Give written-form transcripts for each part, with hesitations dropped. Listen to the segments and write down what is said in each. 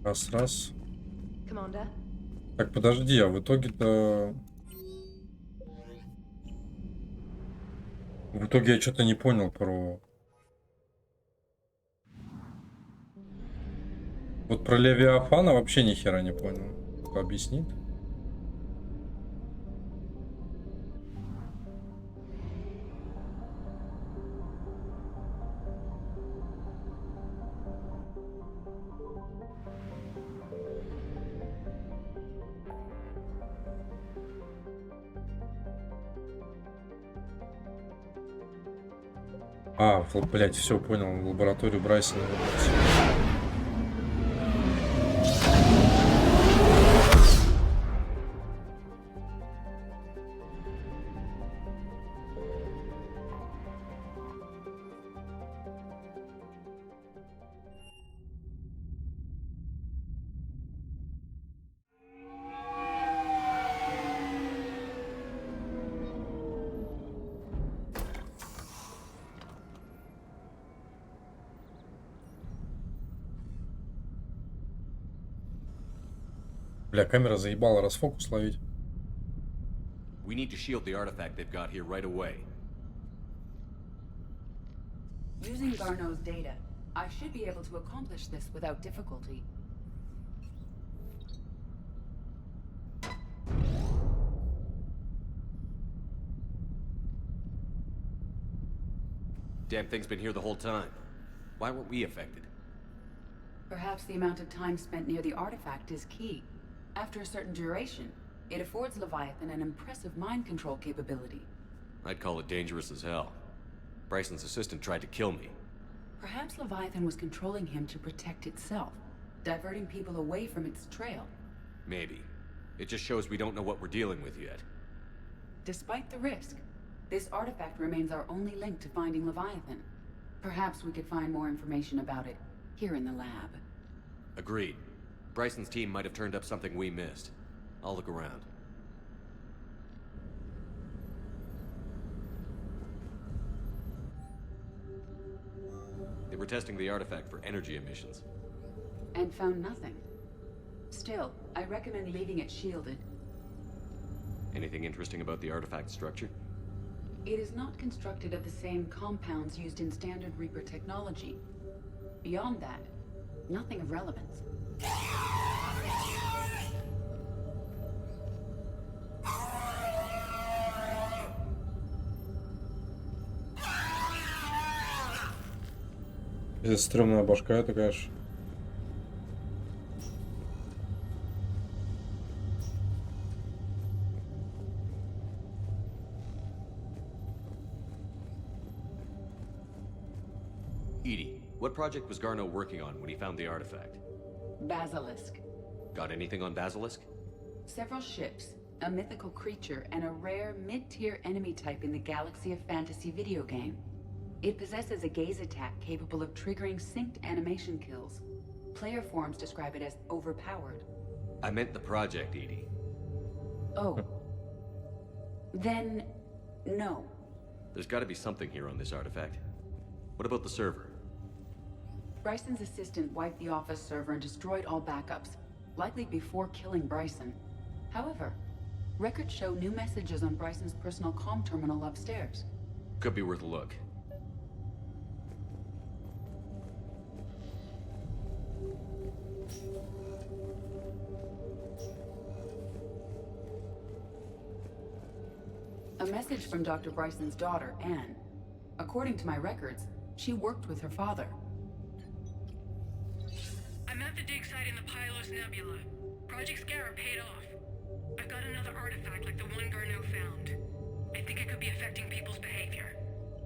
Раз. Commander? Так, подожди, а в итоге-то... В итоге я что-то не понял про... Вот про Левиафана вообще ни хера не понял. Кто объяснит? А, блядь, все понял. В лабораторию Брайсона вернулся. Бля, камера заебала расфокус ловить. We need to shield the artifact they've got here right away. Using Garneau's data, I should be able to accomplish this without difficulty. Damn thing's been here the whole time. Why weren't we affected? Perhaps the amount of time spent near the artifact is key. After a certain duration, it affords Leviathan an impressive mind control capability. I'd call it dangerous as hell. Bryson's assistant tried to kill me. Perhaps Leviathan was controlling him to protect itself, diverting people away from its trail. Maybe. It just shows we don't know what we're dealing with yet. Despite the risk, this artifact remains our only link to finding Leviathan. Perhaps we could find more information about it here in the lab. Agreed. Bryson's team might have turned up something we missed. I'll look around. They were testing the artifact for energy emissions. And found nothing. Still, I recommend leaving it shielded. Anything interesting about the artifact structure? It is not constructed of the same compounds used in standard Reaper technology. Beyond that, nothing of relevance. Это стрёмная башка, это, конечно. Edie, what project was Garneau working on when he found the artifact? Basilisk. Got anything on Basilisk? Several ships, a mythical creature, and a rare mid-tier enemy type in the Galaxy of Fantasy video game. It possesses a gaze attack capable of triggering synced animation kills. Player forums describe it as overpowered. I meant the project, Edie. Oh. Then, no. There's gotta be something here on this artifact. What about the server? Bryson's assistant wiped the office server and destroyed all backups, likely before killing Bryson. However, records show new messages on Bryson's personal comm terminal upstairs. Could be worth a look. A message from Dr. Bryson's daughter, Anne. According to my records, she worked with her father. I'm at the dig site in the Pylos Nebula. Project Scarab paid off. I've got another artifact like the one Garneau found. I think it could be affecting people's behavior.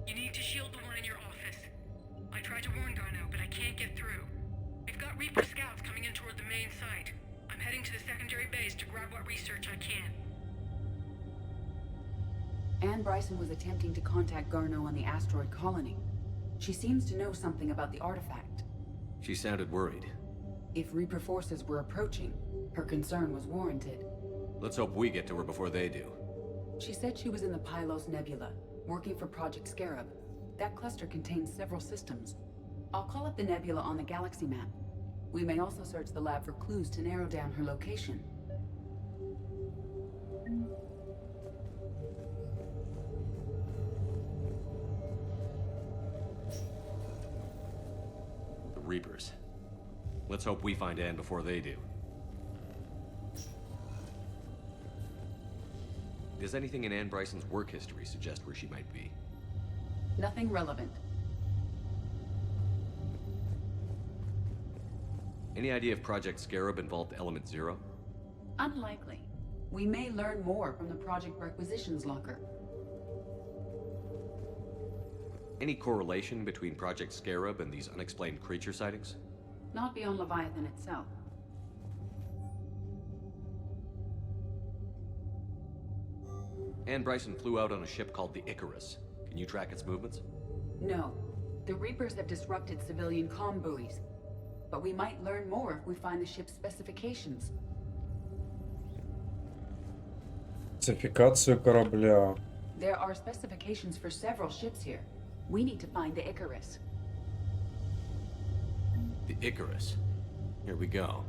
You need to shield the one in your office. I tried to warn Garneau, but I can't get through. We've got Reaper scouts coming in toward the main site. I'm heading to the secondary base to grab what research I can. Anne Bryson was attempting to contact Garneau on the asteroid colony. She seems to know something about the artifact. She sounded worried. If Reaper forces were approaching, her concern was warranted. Let's hope we get to her before they do. She said she was in the Pylos Nebula, working for Project Scarab. That cluster contains several systems. I'll call up the nebula on the galaxy map. We may also search the lab for clues to narrow down her location. The Reapers. Let's hope we find Anne before they do. Does anything in Anne Bryson's work history suggest where she might be? Nothing relevant. Any idea if Project Scarab involved Element Zero? Unlikely. We may learn more from the project requisitions locker. Any correlation between Project Scarab and these unexplained creature sightings? Not beyond Leviathan itself. Anne Bryson flew out on a ship called the Icarus. Can you track its movements? No. The Reapers have disrupted civilian comm buoys. But we might learn more if we find the ship's specifications. Спецификацию корабля. There are specifications for several ships here. We need to find the Icarus. The Icarus. Here we go.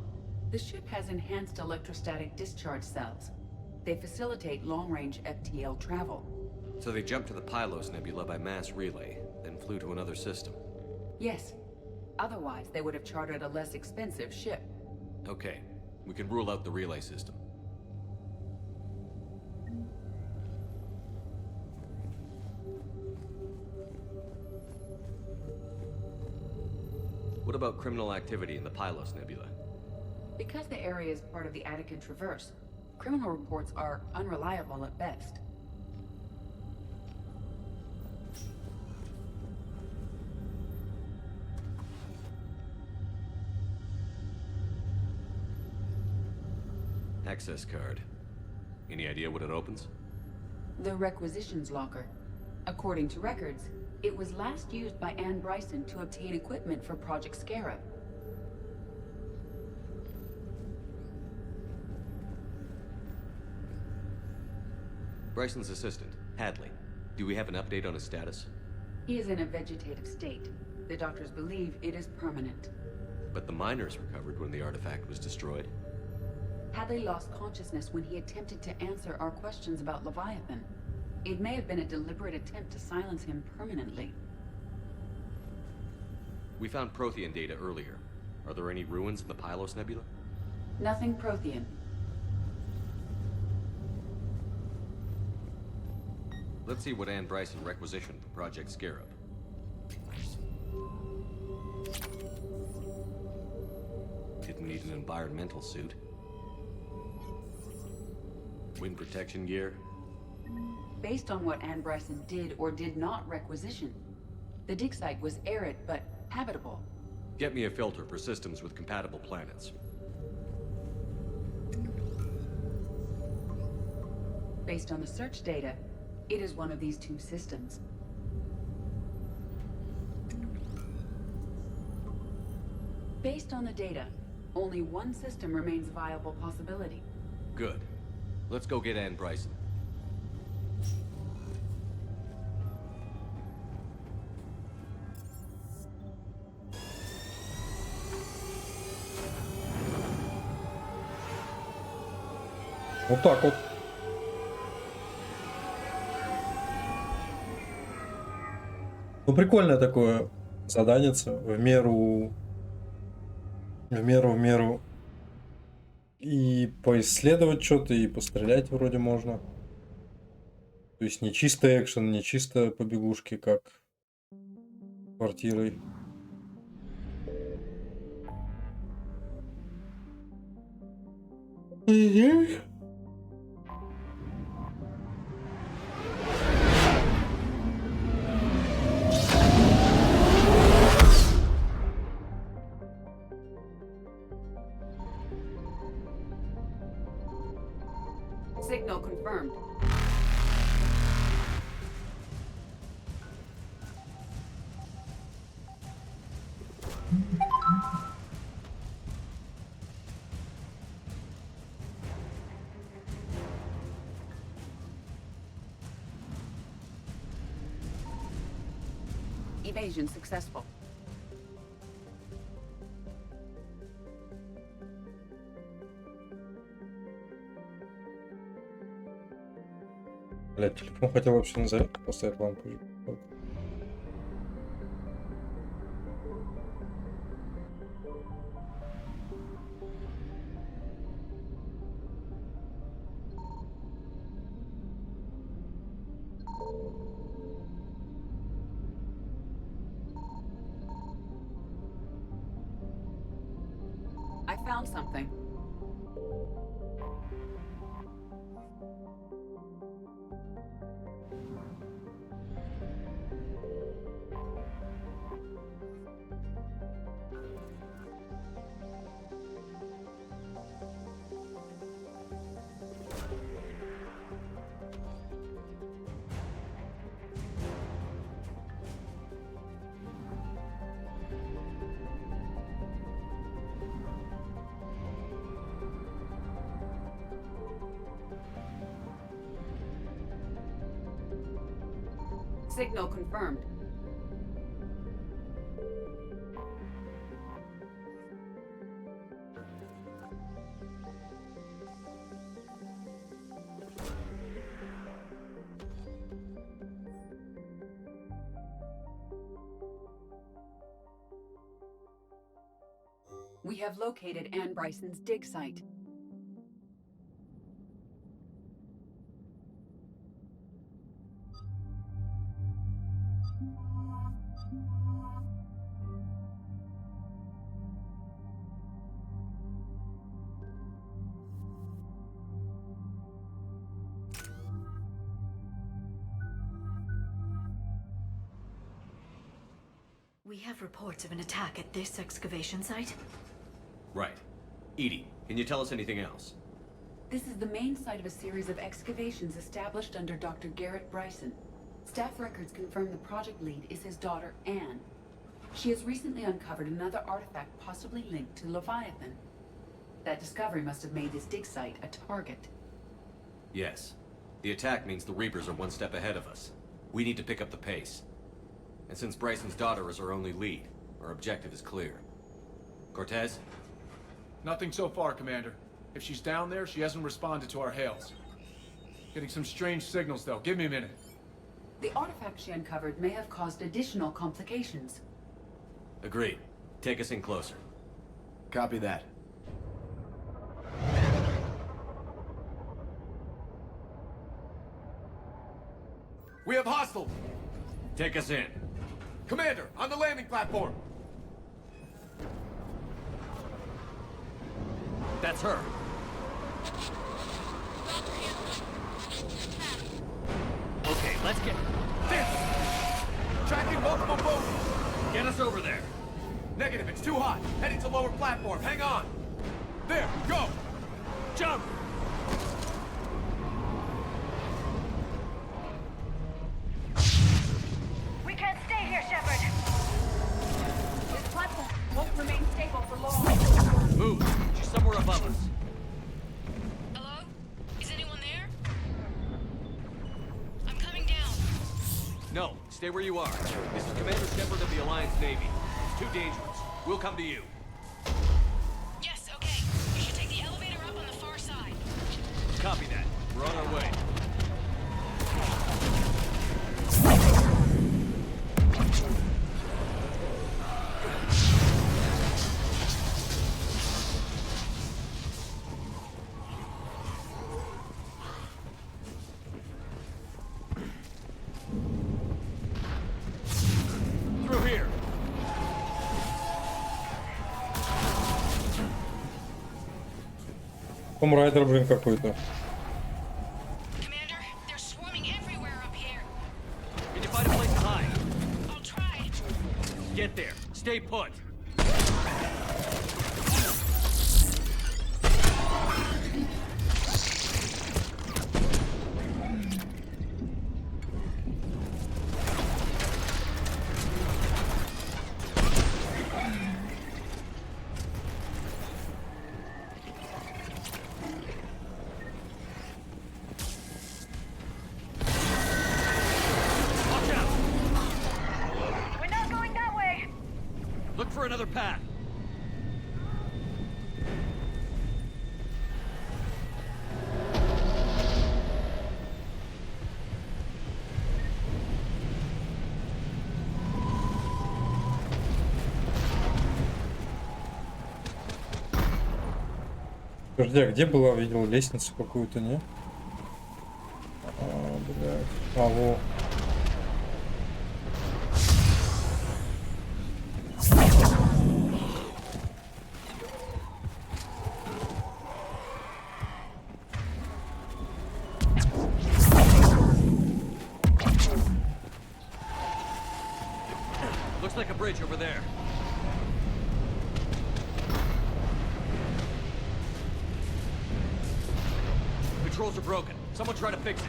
The ship has enhanced electrostatic discharge cells. They facilitate long-range FTL travel. So they jumped to the Pylos Nebula by mass relay, then flew to another system. Yes. Otherwise, they would have chartered a less expensive ship. Okay, we can rule out the relay system. What about criminal activity in the Pylos Nebula? Because the area is part of the Attica Traverse, criminal reports are unreliable at best. Access card. Any idea what it opens? The requisitions locker. According to records, it was last used by Anne Bryson to obtain equipment for Project Scarab. Bryson's assistant, Hadley. Do we have an update on his status? He is in a vegetative state. The doctors believe it is permanent. But the miners recovered when the artifact was destroyed. Hadley lost consciousness when he attempted to answer our questions about Leviathan. It may have been a deliberate attempt to silence him permanently. We found Prothean data earlier. Are there any ruins in the Pylos Nebula? Nothing Prothean. Let's see what Anne Bryson requisitioned for Project Scarab. Didn't need an environmental suit. Wind protection gear. Based on what Anne Bryson did or did not requisition, the dig site was arid but habitable. Get me a filter for systems with compatible planets. Based on the search data, it is one of these two systems. Based on the data, only one system remains a viable possibility. Good. Let's go get Anne Bryson. Вот так вот. Ну, прикольное такое заданица. В меру. И поисследовать что-то, и пострелять вроде можно. То есть не чисто экшен, не чисто побегушки, как квартирой. Signal confirmed. Evasion successful. Блядь, телефон хотел вообще на зарядку поставить лампу. I found something. Signal confirmed. We have located Anne Bryson's dig site. We have reports of an attack at this excavation site. Right. Edie, can you tell us anything else? This is the main site of a series of excavations established under Dr. Garrett Bryson. Staff records confirm the project lead is his daughter, Anne. She has recently uncovered another artifact possibly linked to Leviathan. That discovery must have made this dig site a target. Yes. The attack means the Reapers are one step ahead of us. We need to pick up the pace. And since Bryson's daughter is our only lead, our objective is clear. Cortez? Nothing so far, Commander. If she's down there, she hasn't responded to our hails. Getting some strange signals, though. Give me a minute. The artifact she uncovered may have caused additional complications. Agreed. Take us in closer. Copy that. We have hostiles! Take us in. Commander, on the landing platform! That's her. Okay, let's get... This! Tracking multiple boats! Get us over there. Negative, it's too hot. Heading to lower platform. Hang on. There, go! Jump! We can't stay here, Shepard. This platform won't remain stable for long. Move. She's somewhere above us. Hello? Is anyone there? I'm coming down. No, stay where you are. This is Commander Shepard of the Alliance Navy. It's too dangerous. We'll come to you. Yes, okay. You should take the elevator up on the far side. Copy that. We're on our way. Through here. Райдер, блин, какой-то. Commander, they're swarming everywhere up here. Can you find a place to hide? I'll try. Get there. Stay put. Watch out! We're not going that way. Look for another path. Подожди, а где была? Видел лестницу какую-то, не? Блядь. Во. Looks like a bridge over there. Controls are broken. Someone try to fix it.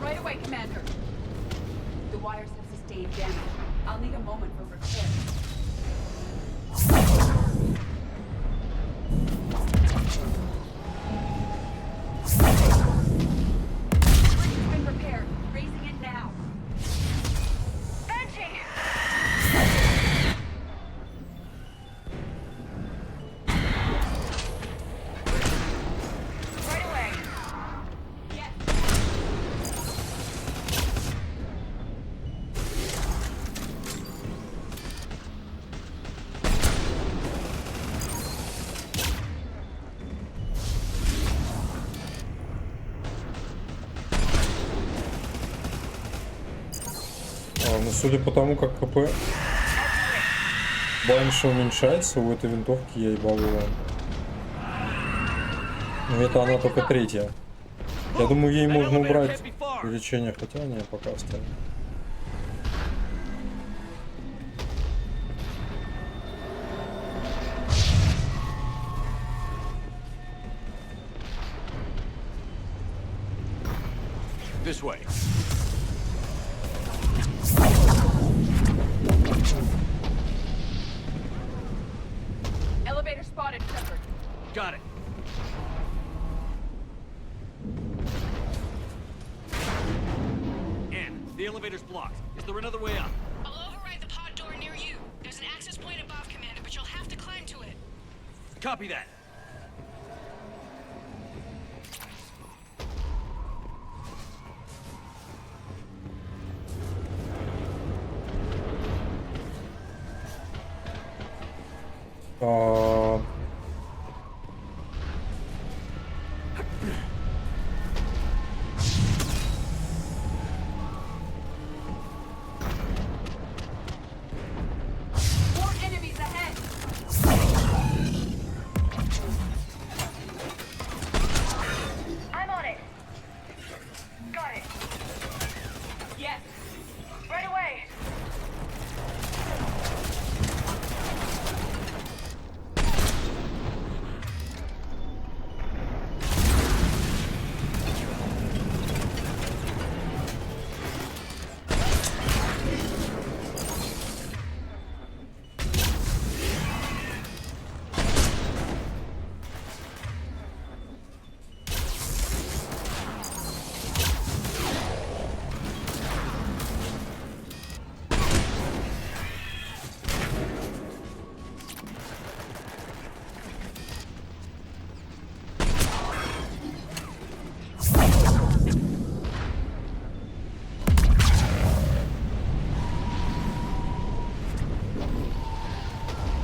Right away, Commander. The wires have sustained damage. I'll need a moment for repair. Bridge has been repaired. Raising it now. Benching! Right away. Yes. Ну, судя по тому, как ХП дальше уменьшается, у этой винтовки я ебал его. Но это она только третья. Я думаю, ей можно убрать увеличение, хотя не, пока оставим. This way. Elevator spotted, Shepard. Got it. Ann, the elevator's blocked. Is there another way up? I'll override the pod door near you. There's an access point above, Commander, but you'll have to climb to it. Copy that. More enemies ahead. I'm on it. Got it. Yes. Right away.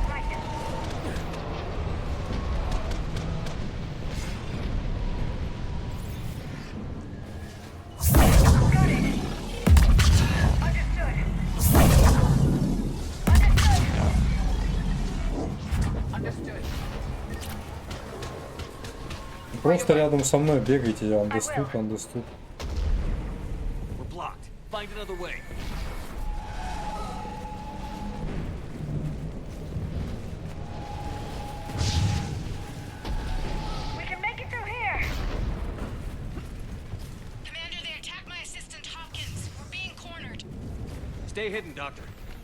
Got it. Understood. Understood. Просто рядом со мной бегайте, understood, understood. We're blocked. Find another way. We can make it through here. Commander, they attacked my assistant Hopkins. We're being cornered. Stay hidden, Doctor.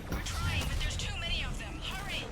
We're trying, but there's too many of them. Hurry!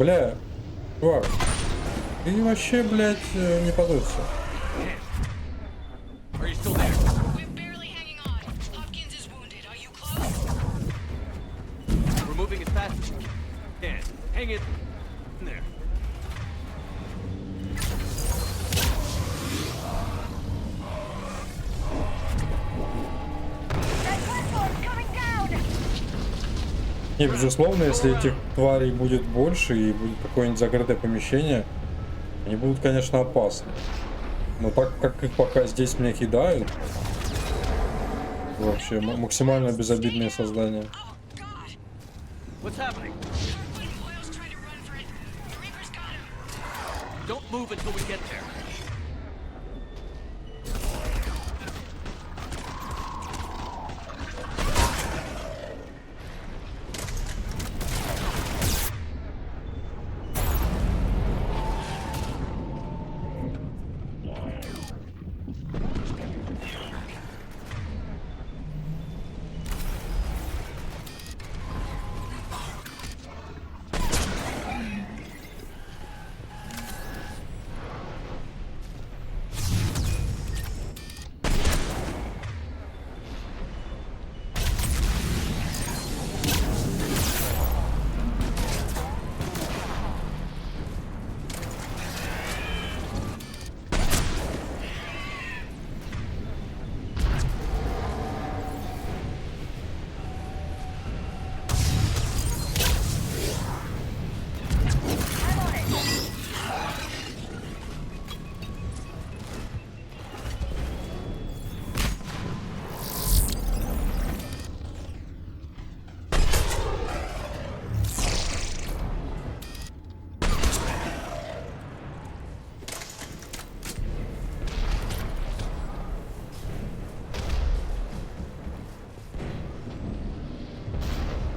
Бля, чувак, ты вообще, блядь, не подуется. Are you still there? We're barely hanging on. Hopkins is wounded. Are you close? We're moving as fast as we can. Hang it in there. Не, безусловно, если этих тварей будет больше и будет какое-нибудь закрытое помещение, они будут, конечно, опасны. Но так как их пока здесь мне кидают, вообще максимально безобидные создания. Oh, God. What's happening? Boyle's trying to run for it. The Reaper's got him. Don't move until we get there.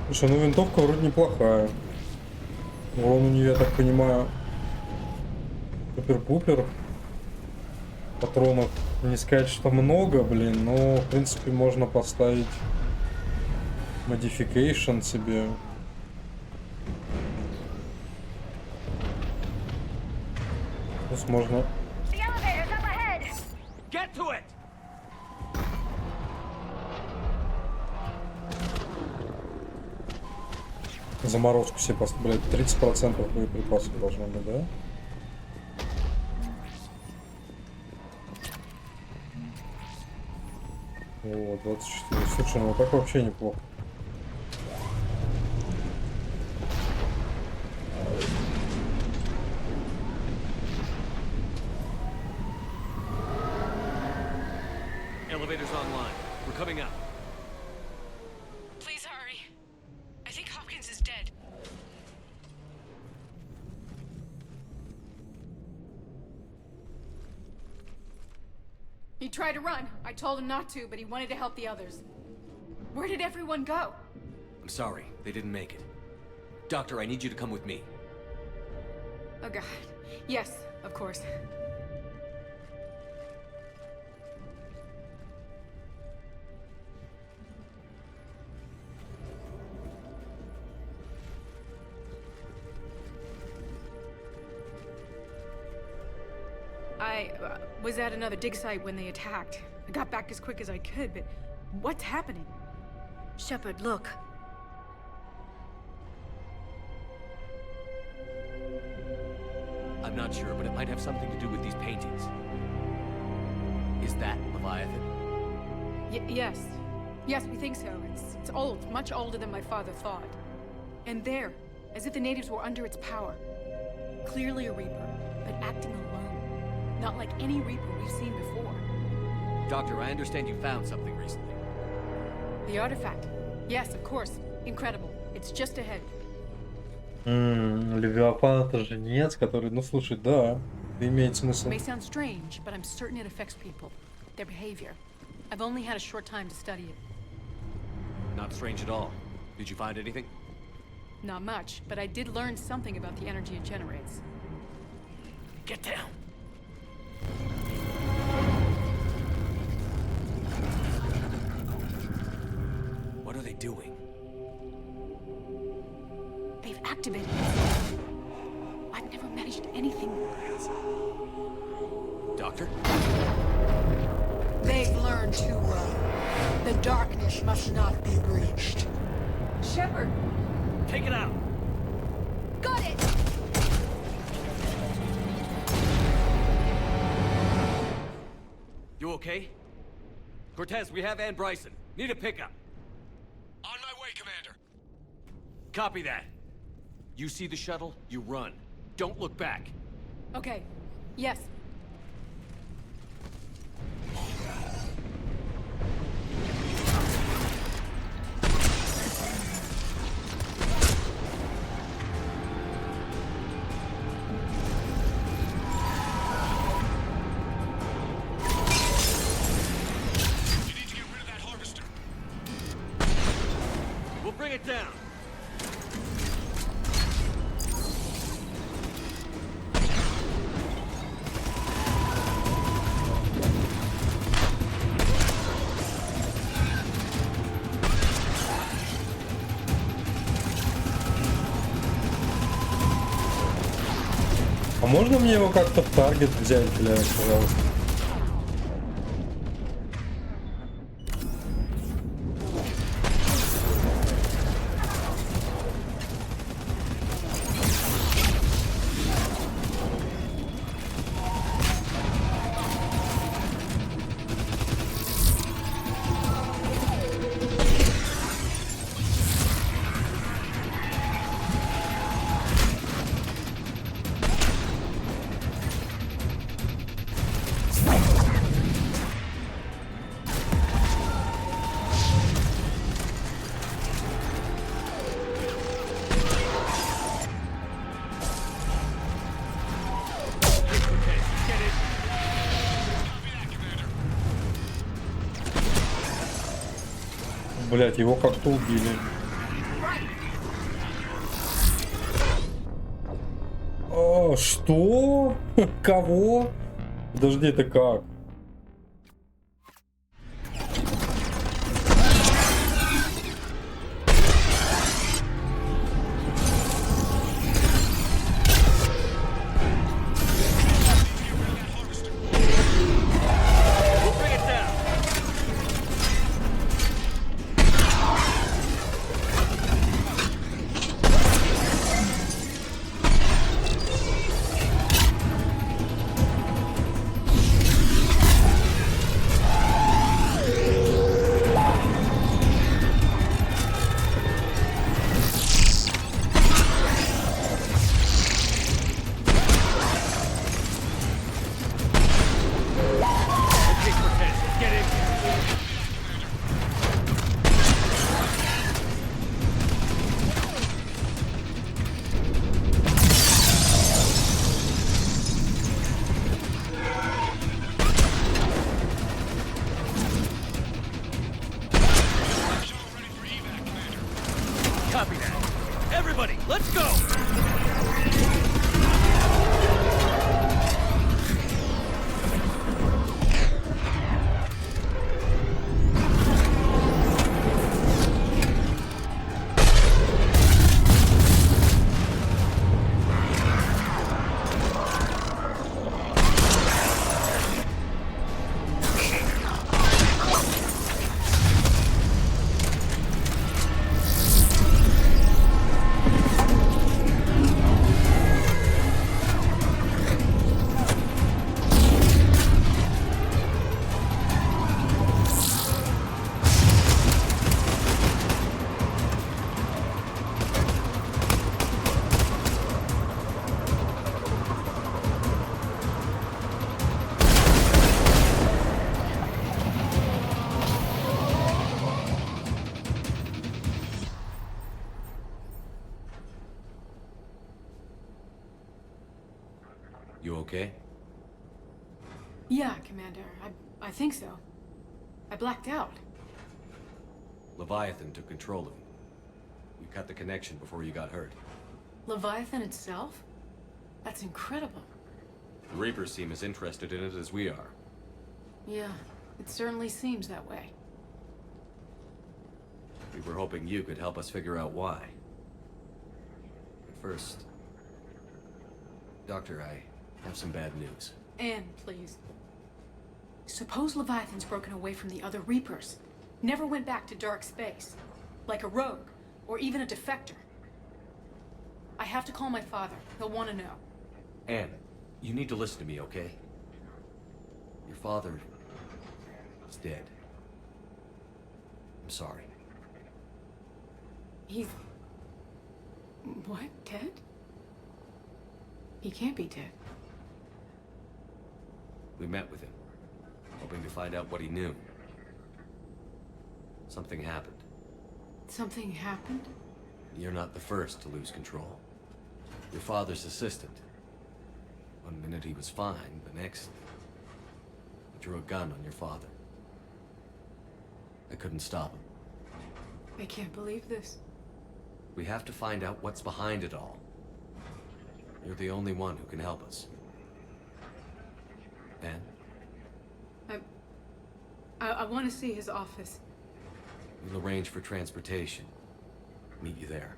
Слушай, ну винтовка вроде неплохая. Урон у нее, я так понимаю, супер-пупер. Патронов не сказать, что много, блин, но в принципе можно поставить modification себе. Плюс можно... Get to it! Заморозку себе поставить. 30% боеприпасов должно быть, да? О, 24. Слушай, ну так вообще неплохо. Elevator's online. We're coming out. Please hurry. I think Hopkins is dead. He tried to run. I told him not to, but he wanted to help the others. Where did everyone go? I'm sorry, they didn't make it. Doctor, I need you to come with me. Oh God. Yes, of course. I was at another dig site when they attacked. I got back as quick as I could, but what's happening? Shepard, look. I'm not sure, but it might have something to do with these paintings. Is that Leviathan? Yes. Yes, we think so. It's old, much older than my father thought. And there, as if the natives were under its power. Clearly a Reaper, but acting alone. Not like any Reaper we've seen before. Doctor, I understand you found something recently. The artifact. Yes, of course. Incredible. It's just ahead. Левиафан — это жнец, который, ну слушай, да, имеет смысл. It may sound strange, but I'm certain it affects people. Their behavior. I've only had a short time to study it. Not strange at all. Did you find anything? Not much, but I did learn something about the energy it generates. Get down! What are they doing? They've activated it. never managed anything. Doctor? They've learned too well. The darkness must not be breached. Shepard! Take it out! Got it! You okay? Cortez, we have Ann Bryson. Need a pickup. On my way, Commander. Copy that. You see the shuttle, you run. Don't look back. Okay. Yes. You need to get rid of that harvester. We'll bring it down. А можно мне его как-то в таргет взять, блядь, пожалуйста? Блять, его как-то убили. О, что? Кого? Подожди, это как? We'll bring it down. Okay, Cortez, get in here. Copy that. Everybody, let's go! You okay? Yeah, Commander. I think so. I blacked out. Leviathan took control of him. We cut the connection before you got hurt. Leviathan itself? That's incredible. The Reapers seem as interested in it as we are. Yeah, it certainly seems that way. We were hoping you could help us figure out why. But first, Doctor, I have some bad news. Anne, please. Suppose Leviathan's broken away from the other Reapers. Never went back to dark space. Like a rogue, or even a defector. I have to call my father. He'll want to know. Anne, you need to listen to me, okay? Your father is dead. I'm sorry. He's... What? Dead? He can't be dead. We met with him, hoping to find out what he knew. Something happened. Something happened? You're not the first to lose control. Your father's assistant. One minute he was fine, the next... he drew a gun on your father. I couldn't stop him. I can't believe this. We have to find out what's behind it all. You're the only one who can help us. Anne? I want to see his office. We'll arrange for transportation. Meet you there.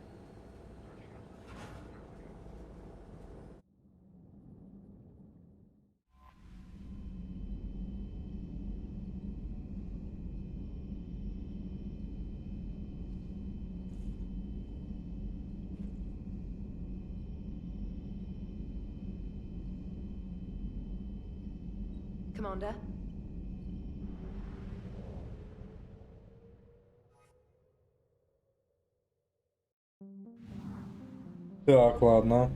Commander? Так, ладно.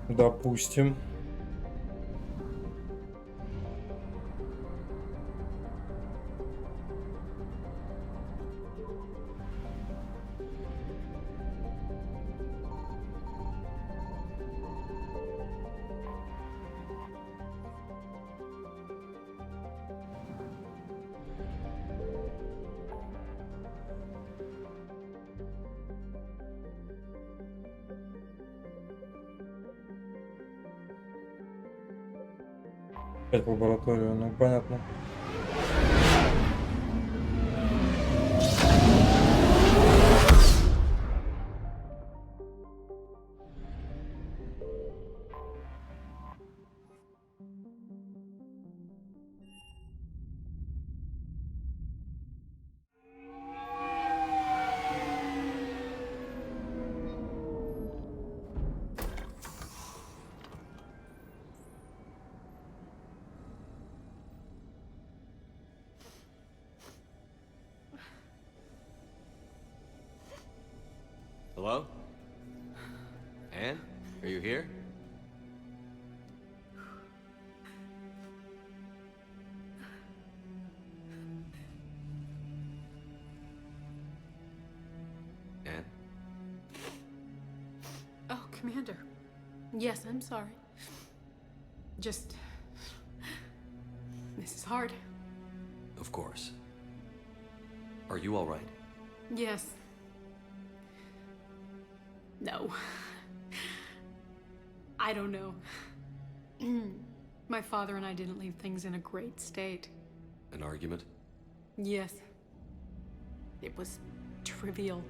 Допустим. Опять в лабораторию, ну понятно. Hello? Anne? Are you here? Anne? Oh, Commander. Yes, I'm sorry. Just... This is hard. Of course. Are you all right? Yes. No. I don't know. My father and I didn't leave things in a great state. An argument? Yes. It was trivial.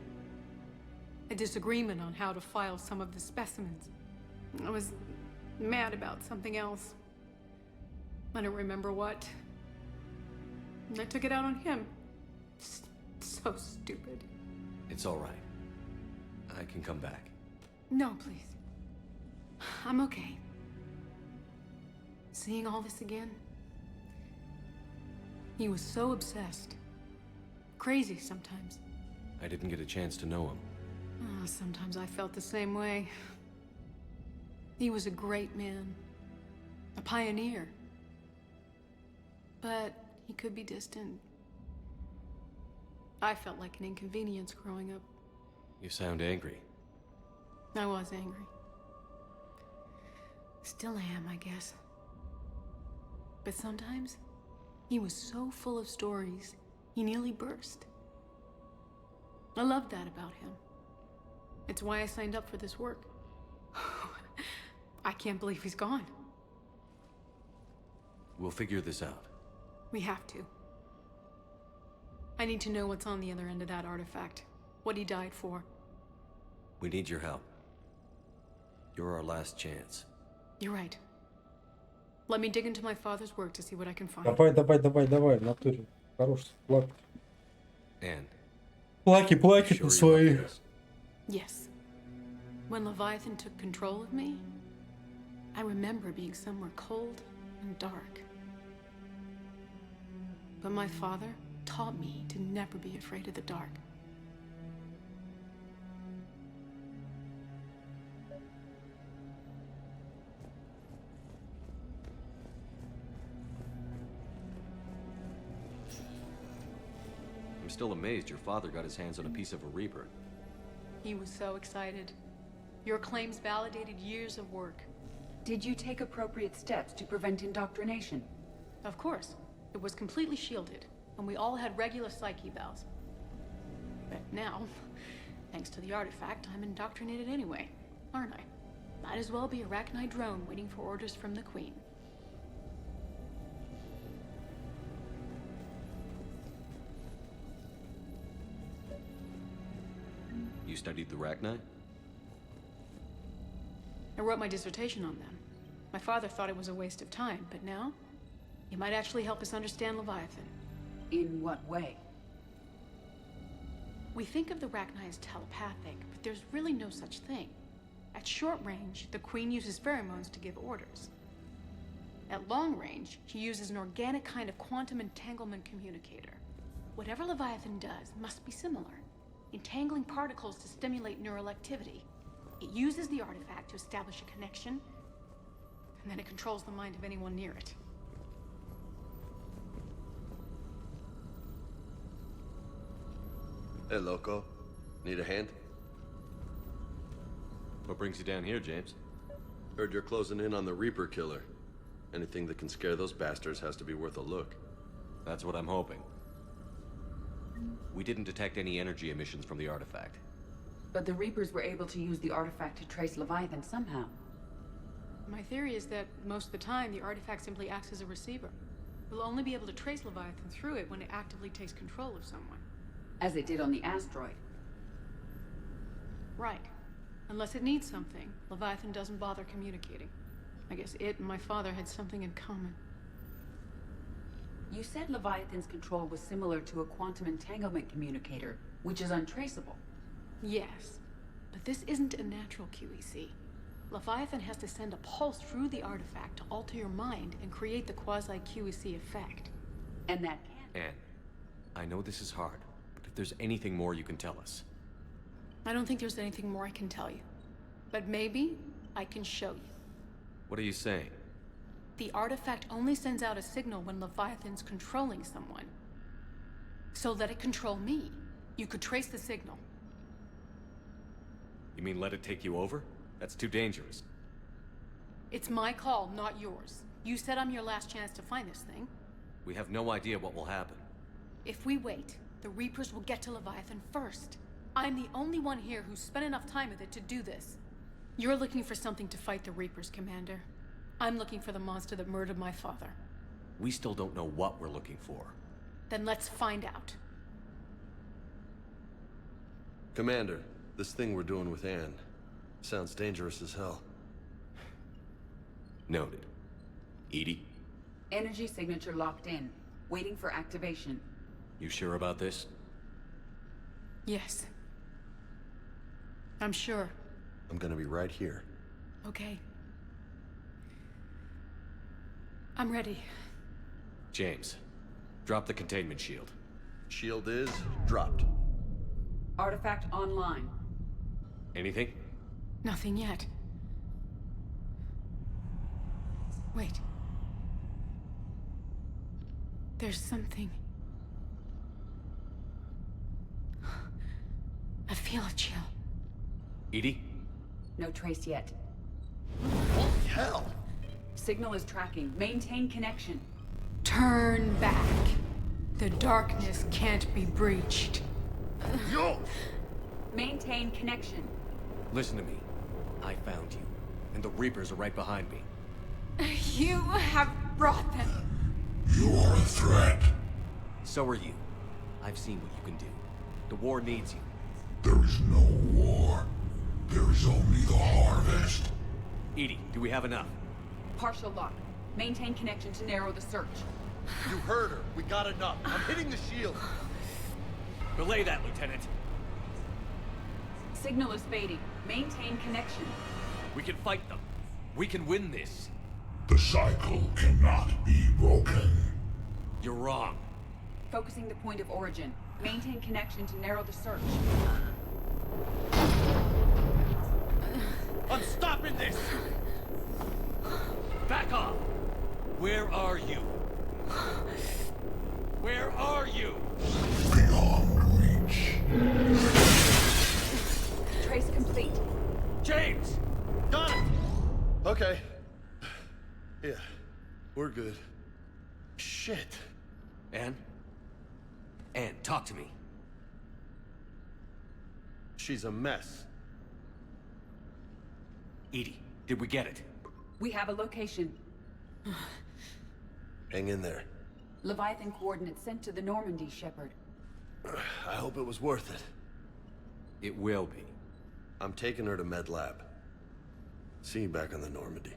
A disagreement on how to file some of the specimens. I was mad about something else. I don't remember what. And I took it out on him. So stupid. It's all right. I can come back. No, please. I'm okay. Seeing all this again? He was so obsessed. Crazy sometimes. I didn't get a chance to know him. Sometimes I felt the same way. He was a great man. A pioneer. But he could be distant. I felt like an inconvenience growing up. You sound angry. I was angry. Still am, I guess. But sometimes, he was so full of stories, he nearly burst. I loved that about him. It's why I signed up for this work. I can't believe he's gone. We'll figure this out. We have to. I need to know what's on the other end of that artifact. What he died for. We need your help. You're our last chance. You're right. Let me dig into my father's work to see what I can find. Давай, в натуре. Хорош, плак. Anne, Плаки you sure тут you're up свои. for this? Yes. When Leviathan took control of me, I remember being somewhere cold and dark. But my father taught me to never be afraid of the dark. I'm still amazed your father got his hands on a piece of a Reaper. He was so excited. Your claims validated years of work. Did you take appropriate steps to prevent indoctrination? Of course. It was completely shielded, and we all had regular psych evals. But now, thanks to the artifact, I'm indoctrinated anyway, aren't I? Might as well be a Arachnite drone waiting for orders from the Queen. You studied the Arachnite? I wrote my dissertation on them. My father thought it was a waste of time, but now, it might actually help us understand Leviathan. In what way? We think of the Arachnite as telepathic, but there's really no such thing. At short range, the Queen uses pheromones to give orders. At long range, she uses an organic kind of quantum entanglement communicator. Whatever Leviathan does must be similar, entangling particles to stimulate neural activity. It uses the artifact to establish a connection, and then it controls the mind of anyone near it. Hey, loco. Need a hand? What brings you down here, James? Heard you're closing in on the Reaper killer. Anything that can scare those bastards has to be worth a look. That's what I'm hoping. We didn't detect any energy emissions from the artifact. But the Reapers were able to use the artifact to trace Leviathan somehow. My theory is that most of the time, the artifact simply acts as a receiver. We'll only be able to trace Leviathan through it when it actively takes control of someone. As it did on the asteroid. Right. Unless it needs something, Leviathan doesn't bother communicating. I guess it and my father had something in common. You said Leviathan's control was similar to a quantum entanglement communicator, which is untraceable. Yes, but this isn't a natural QEC. Leviathan has to send a pulse through the artifact to alter your mind and create the quasi-QEC effect. And that can... Anne, I know this is hard, but if there's anything more you can tell us. I don't think there's anything more I can tell you. But maybe I can show you. What are you saying? The artifact only sends out a signal when Leviathan's controlling someone. So let it control me. You could trace the signal. You mean let it take you over? That's too dangerous. It's my call, not yours. You said I'm your last chance to find this thing. We have no idea what will happen. If we wait, the Reapers will get to Leviathan first. I'm the only one here who's spent enough time with it to do this. You're looking for something to fight the Reapers, Commander. I'm looking for the monster that murdered my father. We still don't know what we're looking for. Then let's find out. Commander, this thing we're doing with Anne sounds dangerous as hell. Noted. Edie, Energy signature locked in, waiting for activation. you sure about this? Yes. I'm sure. I'm gonna be right here. Okay. I'm ready. James, drop the containment shield. Shield is dropped. Artifact online. Anything? Nothing yet. Wait. There's something. I feel a chill. Edie? No trace yet. Holy hell! Signal is tracking. Maintain connection. Turn back. The darkness can't be breached. Yo! Maintain connection. Listen to me. I found you, and the Reapers are right behind me. You have brought them. You are a threat. So are you. I've seen what you can do. The war needs you. There is no war. There is only the harvest. Edie, do we have enough? Partial lock. Maintain connection to narrow the search. You heard her. We got enough. I'm hitting the shield. Relay that, Lieutenant. Signal is fading. Maintain connection. We can fight them. We can win this. The cycle cannot be broken. You're wrong. Focusing the point of origin. Maintain connection to narrow the search. I'm stopping this! Back off! Where are you? Where are you? Beyond reach. Trace complete. James! Got it! Okay. Yeah, we're good. Shit. Anne? Anne, talk to me. She's a mess. Edie, did we get it? We have a location. Hang in there. Leviathan coordinates sent to the Normandy, Shepard. I hope it was worth it. It will be. I'm taking her to Med Lab. See you back on the Normandy.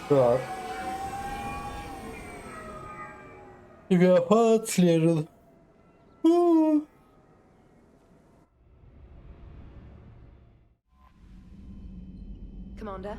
Так. Тебя отслежен. Commander?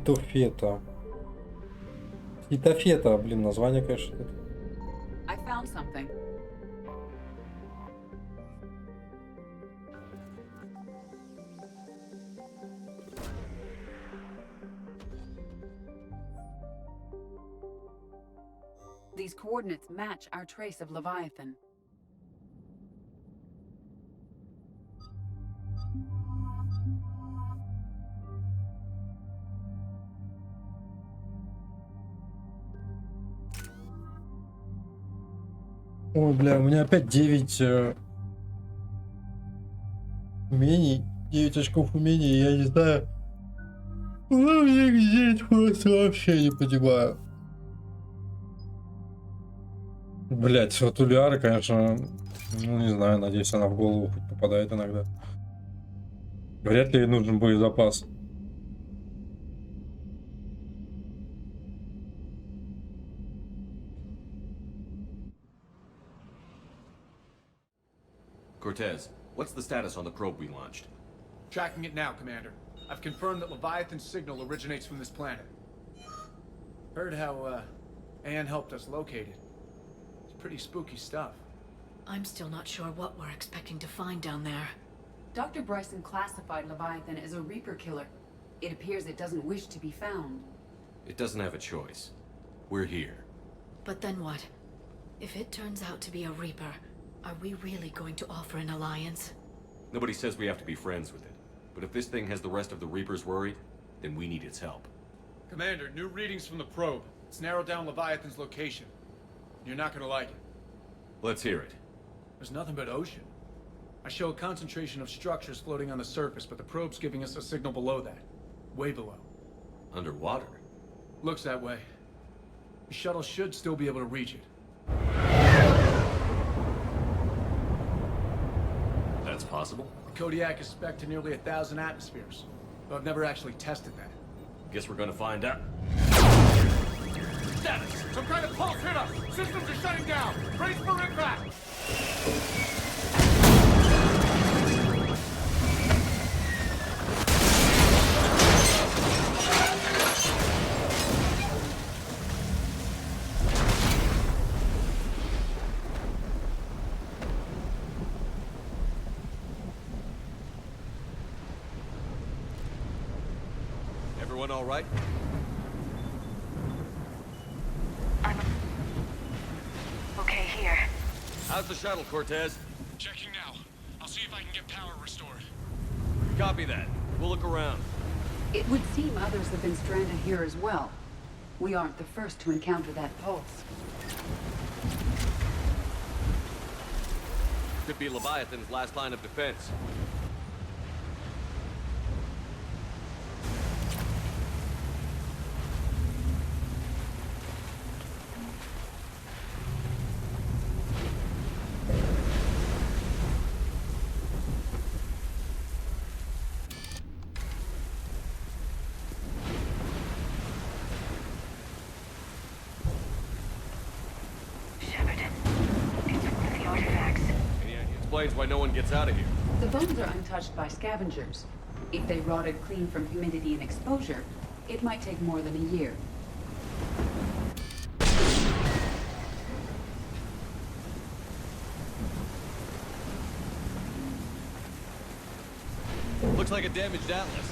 Ситофета. Ситофета, блин, название, конечно. I found something. These coordinates match our trace of Leviathan. Ой, бля, у меня опять 9 умений. 9 очков умений, я не знаю. Куда мне их взять, просто вообще не понимаю. Блять, вот у Лиары, конечно, ну не знаю, надеюсь, она в голову хоть попадает иногда. Вряд ли нужен боезапас. Cortez, what's the status on the probe we launched? Tracking it now, Commander. I've confirmed that Leviathan's signal originates from this planet. Heard how, Anne helped us locate it. It's pretty spooky stuff. I'm still not sure what we're expecting to find down there. Dr. Bryson classified Leviathan as a Reaper killer. It appears it doesn't wish to be found. It doesn't have a choice. We're here. But then what? If it turns out to be a Reaper, are we really going to offer an alliance? Nobody says we have to be friends with it. But if this thing has the rest of the Reapers worried, then we need its help. Commander, new readings from the probe. It's narrowed down Leviathan's location. You're not gonna like it. Let's hear it. There's nothing but ocean. I show a concentration of structures floating on the surface, but the probe's giving us a signal below that. Way below. Underwater? Looks that way. The shuttle should still be able to reach it. That's possible. The Kodiak is spec'd to nearly 1,000 atmospheres, though I've never actually tested that. Guess we're gonna find out. Status! Some kind of pulse hit us! Systems are shutting down! Brace for impact! Everyone all right? I'm okay here. How's the shuttle, Cortez? Checking now. I'll see if I can get power restored. Copy that. We'll look around. It would seem others have been stranded here as well. We aren't the first to encounter that pulse. Could be Leviathan's last line of defense. Explains why no one gets out of here. The bones are untouched by scavengers. If they rotted clean from humidity and exposure, it might take more than a year. Looks like a damaged Atlas.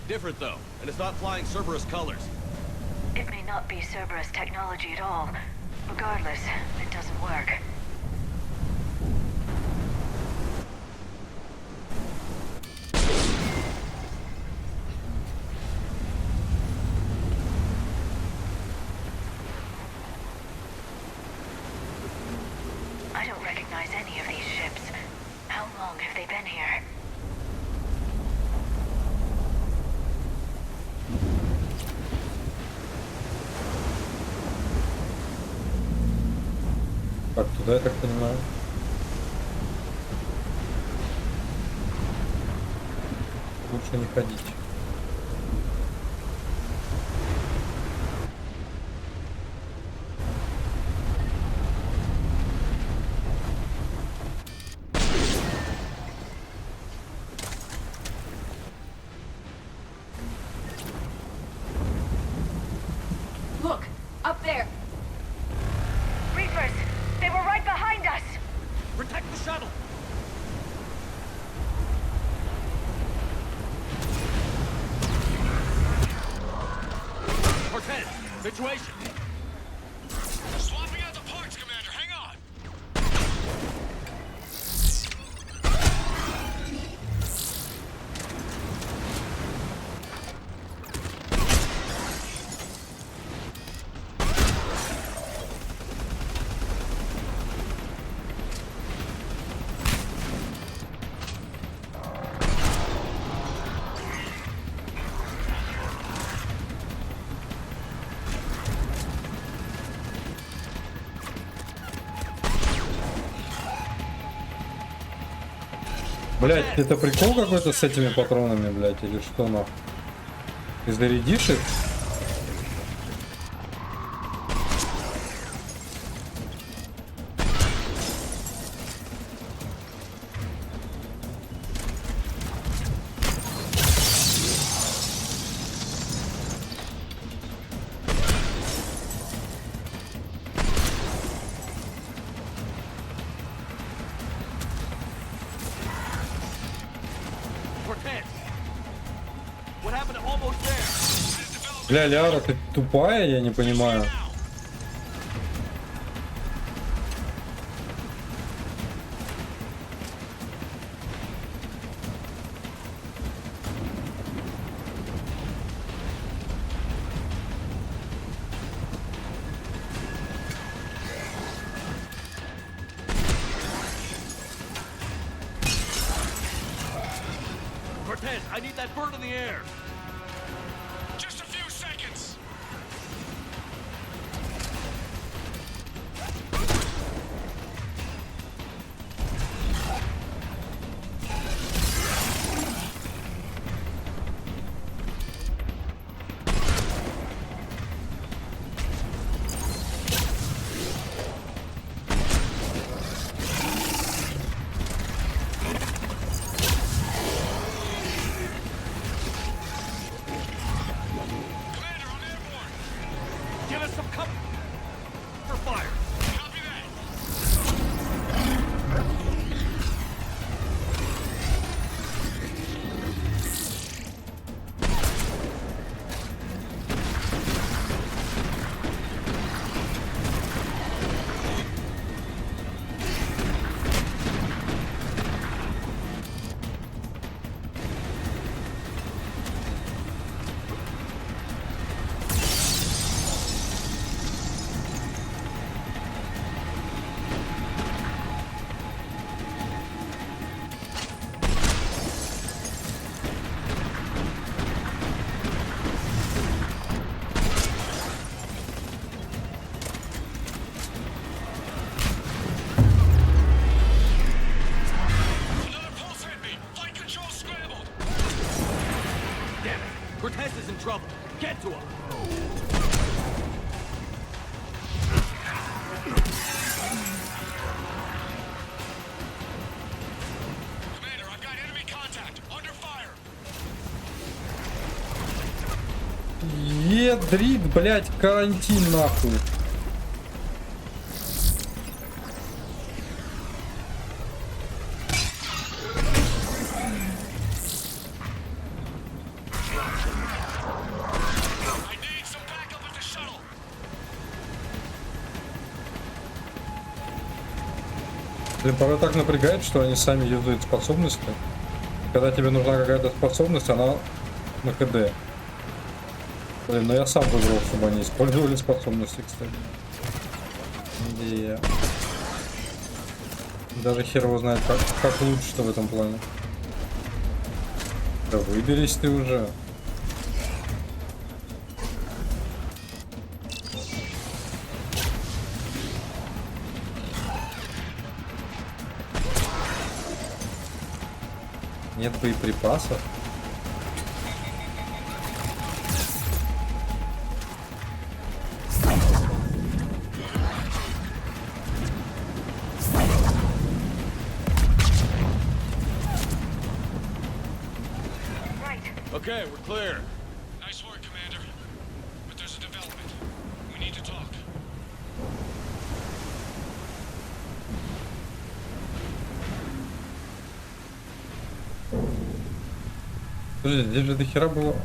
Different though, and it's not flying Cerberus colors. It may not be Cerberus technology at all. Regardless, it doesn't work. I don't recognize any of these ships. How long have they been here? Так, туда, я так понимаю. Лучше не ходить. Look! Up there! Reapers! They were right behind us! Protect the shuttle! Cortez, situation! Swapping out the parts, Commander. Hang on. Блять, это прикол какой-то с этими патронами, блять, или что нахуй? Ты зарядишь их? Cortez! What happened to almost there? Бля, Ляра, ты тупая, я не понимаю. Cortez, I need that bird in the air! Got some cover for fire. Copy that. Another pulse hit me. Flight control scrambled. Damn it. Cortez is in trouble. Get to him. Commander, I've got enemy contact. Under fire. Едрит, блядь, карантин нахуй. I need some backup at the shuttle. Блин, порой так напрягает, что они сами юзают способности. Когда тебе нужна какая-то способность, она на КД. Блин, ну я сам выбрал, чтобы они использовали способности, кстати. Даже хер его знает, как лучше-то в этом плане. Да выберись ты уже. Нет боеприпасов? Okay, we're clear. Nice work, Commander. But there's a development. We need to talk. Подожди, здесь же до хера было.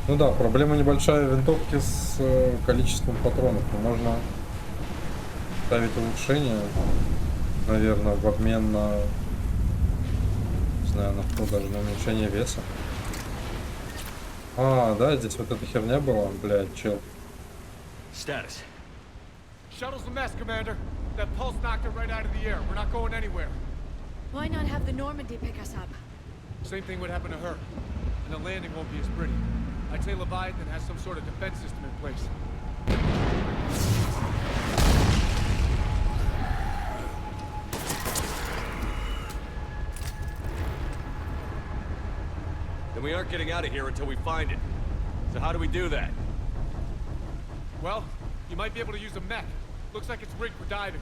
Ну да, проблема небольшая винтовки с количеством патронов. Но можно ставить улучшение, наверное, в обмен на, не знаю, на что, даже на уменьшение веса. А, да, здесь вот эта херня была, блядь, чел. Status. Shuttle's a mess, Commander. That pulse knocked it right out of the air. We're not going anywhere. Why not have the Normandy pick us up? Same thing would happen to her. And the landing won't be as pretty. I'd say Leviathan has some sort of defense system in place. Then we aren't getting out of here until we find it. So how do we do that? Well, you might be able to use a mech. Looks like it's rigged for diving.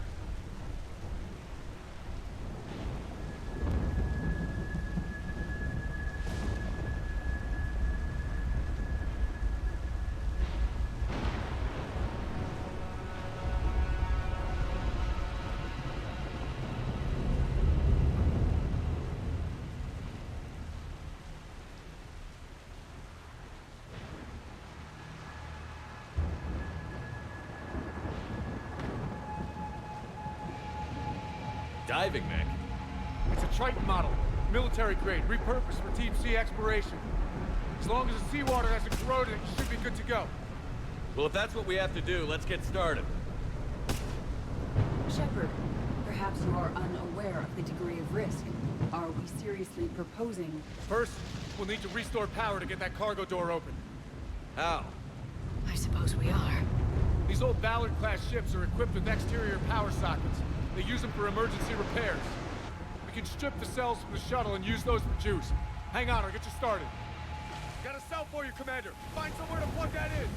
Diving mech? It's a Triton model. Military grade, repurposed for Team C exploration. As long as the seawater hasn't corroded, it should be good to go. Well, if that's what we have to do, let's get started. Shepard, perhaps you are unaware of the degree of risk. Are we seriously proposing? First, we'll need to restore power to get that cargo door open. How? I suppose we are. These old Ballard-class ships are equipped with exterior power sockets. They use them for emergency repairs. We can strip the cells from the shuttle and use those for juice. Hang on, I'll get you started. Got a cell for you, Commander. Find somewhere to plug that in.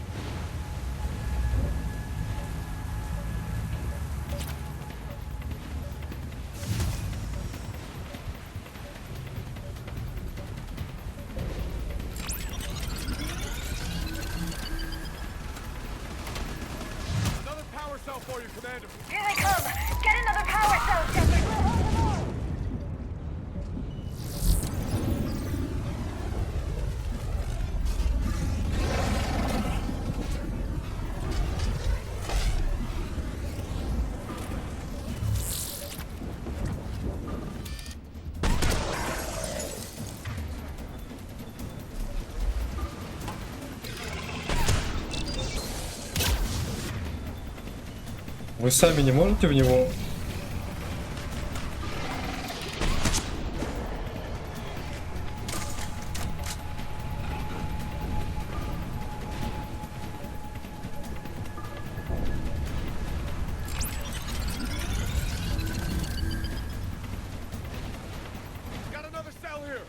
for you, Commander. Here they come! Get another power cell, Shepard! We'll hold them all! Вы сами не можете в него? Got another cell here.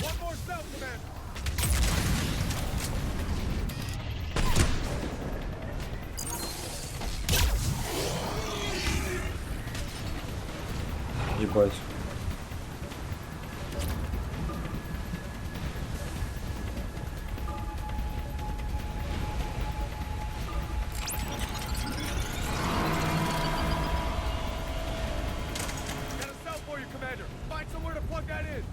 One more cell, Commander. Ебать. Got a cell for you, Commander. Find somewhere to plug that in.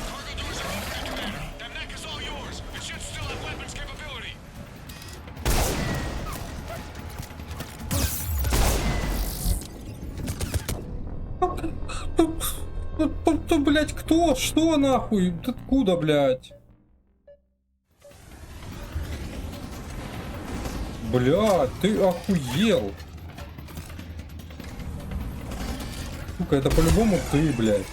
Cargo doors are opening, Commander. That mech is all yours. It should still have weapons capability. Блять, кто? Что нахуй? Ты откуда, блять? Блять, ты охуел. Сука, это по-любому ты, блять.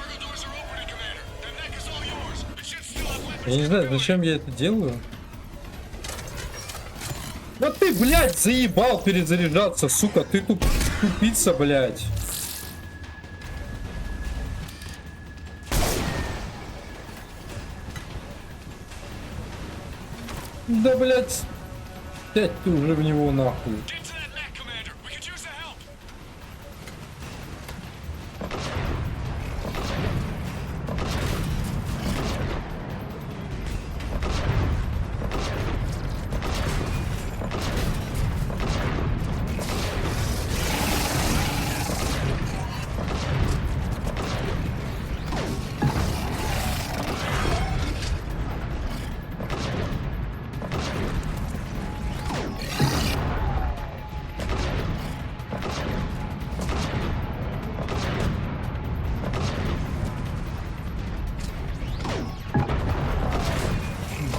Cargo doors are opening, Commander. That mech is all yours. It should still have weapons Я не знаю, capability. зачем я это делаю. Вот ты, блядь, заебал перезаряжаться, сука, ты тупица, блядь. Да, блядь, сядь ты уже в него нахуй. Get to that mech, Commander. We could use the help.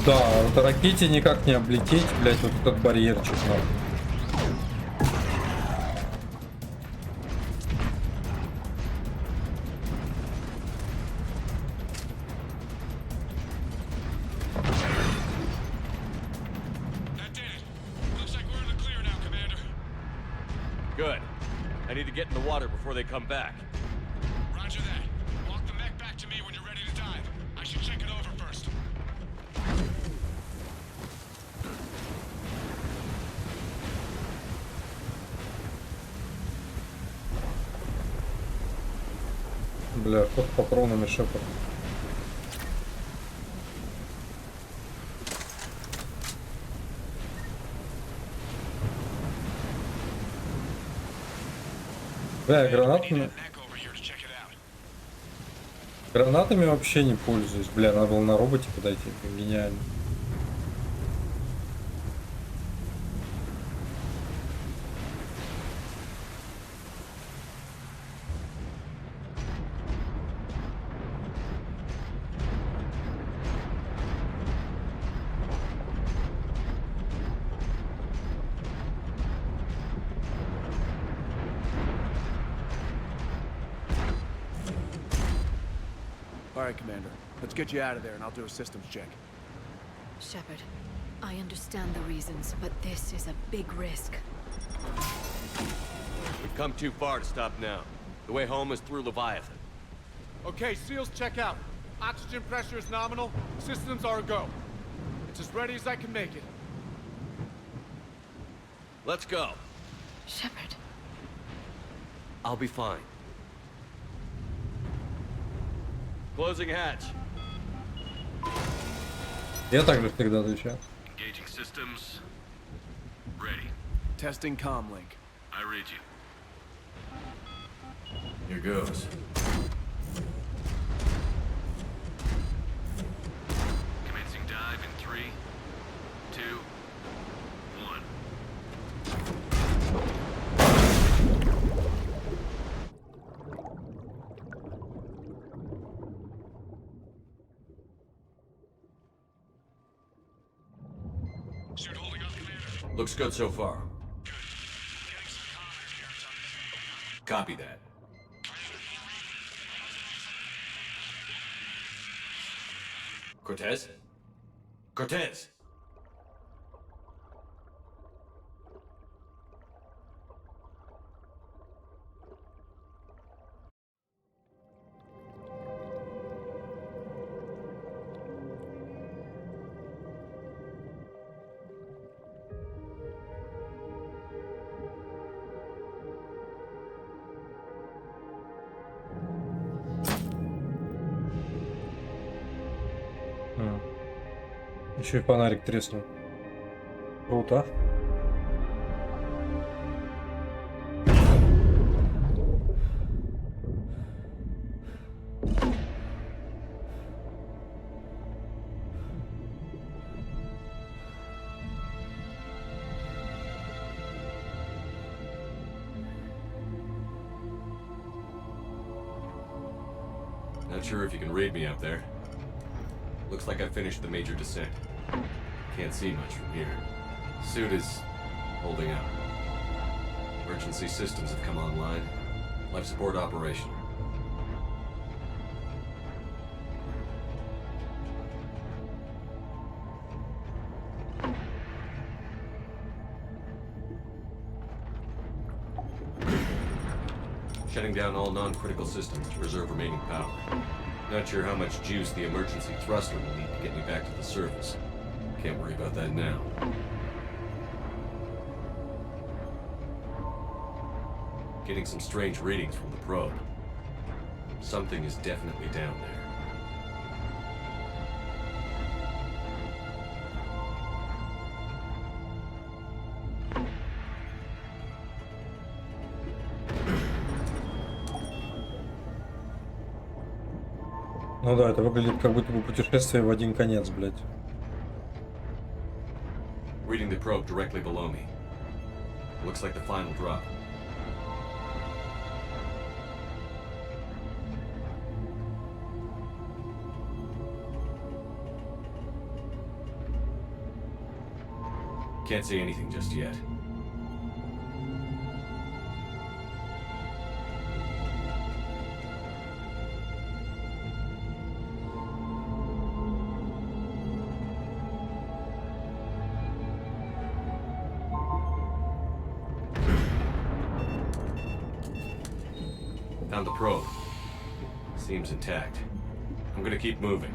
Да, вот ракете никак не облететь, блядь, вот этот барьерчик, нахуй. That did it. Looks like we're in the clear now, Commander. Good. I need to get in the water before they come back. Roger that. Walk the mech back to me when you're ready to dive. I should check it over first. Бля, ход патронами Шепард. Бля, я гранатами... Гранатами вообще не пользуюсь. Бля, надо было на роботе подойти. Гениально. All right, Commander. Let's get you out of there, and I'll do a systems check. Shepard, I understand the reasons, but this is a big risk. We've come too far to stop now. The way home is through Leviathan. Okay, SEALs, check out. Oxygen pressure is nominal. Systems are a go. It's as ready as I can make it. Let's go. Shepard. I'll be fine. Closing hatch. Я также всегда отвечаю. Engaging systems. Ready. Testing comlink. I read you. Here goes. Commencing dive in 3, 2, 1. Suit holding up, Commander. Looks good so far. Good. Getting some commentary here. Copy that. Cortez? Cortez! Еще и фонарик треснул. Круто. Not sure if you can read me up there. Looks like I finished the major descent. Can't see much from here. Suit is holding out. Emergency systems have come online. Life support operational. Shutting down all non-critical systems to preserve remaining power. Not sure how much juice the emergency thruster will need to get me back to the surface. Can't worry about that now. Getting some strange readings from the probe. Something is definitely down there. Ну да, это выглядит как будто бы путешествие в один конец, блядь. Reading the probe directly below me. Looks like the final drop. Can't see anything just yet. Found the probe. Seems intact. I'm gonna keep moving.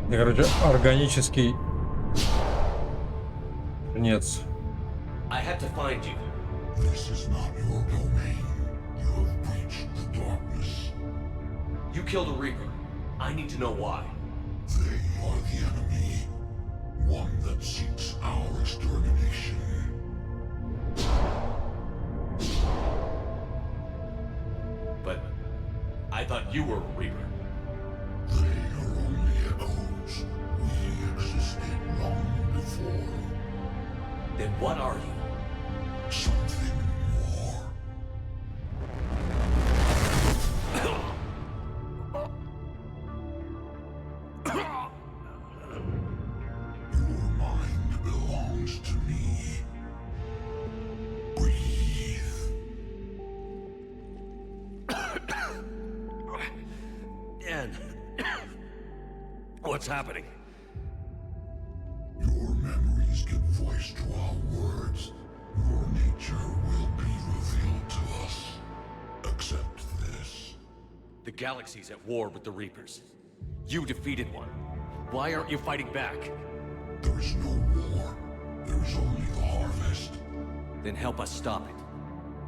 Я, короче, органический жнец. I had to find you. This is not your domain. You have breached the darkness. You killed a Reaper. I need to know why. They are the enemy. One that seeks our extermination. But I thought you were a Reaper. They are only echoes. We existed long before. Then what are you? Something more. Your mind belongs to me. Breathe. Dan. What's happening? Your memories give voice to our words. Your nature will be revealed to us. Accept this. The galaxy's at war with the Reapers. You defeated one. Why aren't you fighting back? There is no war. There is only the harvest. Then help us stop it.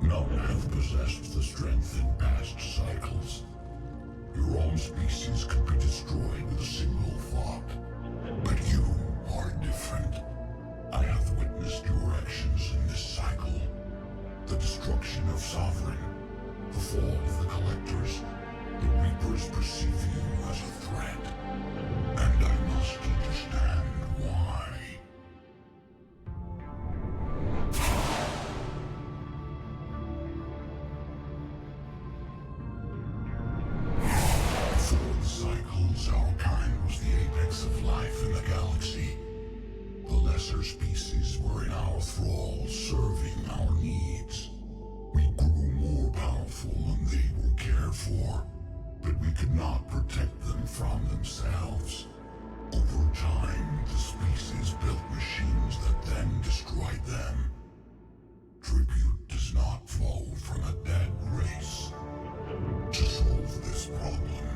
None have possessed the strength in past cycles. Your own species could be destroyed with a single thought. But you are different. I have witnessed your actions in this cycle. The destruction of Sovereign, the fall of the Collectors. The Reapers perceive you as a threat. And I must understand why. Before the cycles, our kind was the apex of life in the galaxy. The lesser species were in our thrall, serving our needs. We grew more powerful and they were cared for, but we could not protect them from themselves. Over time, the species built machines that then destroyed them. Tribute does not flow from a dead race. To solve this problem,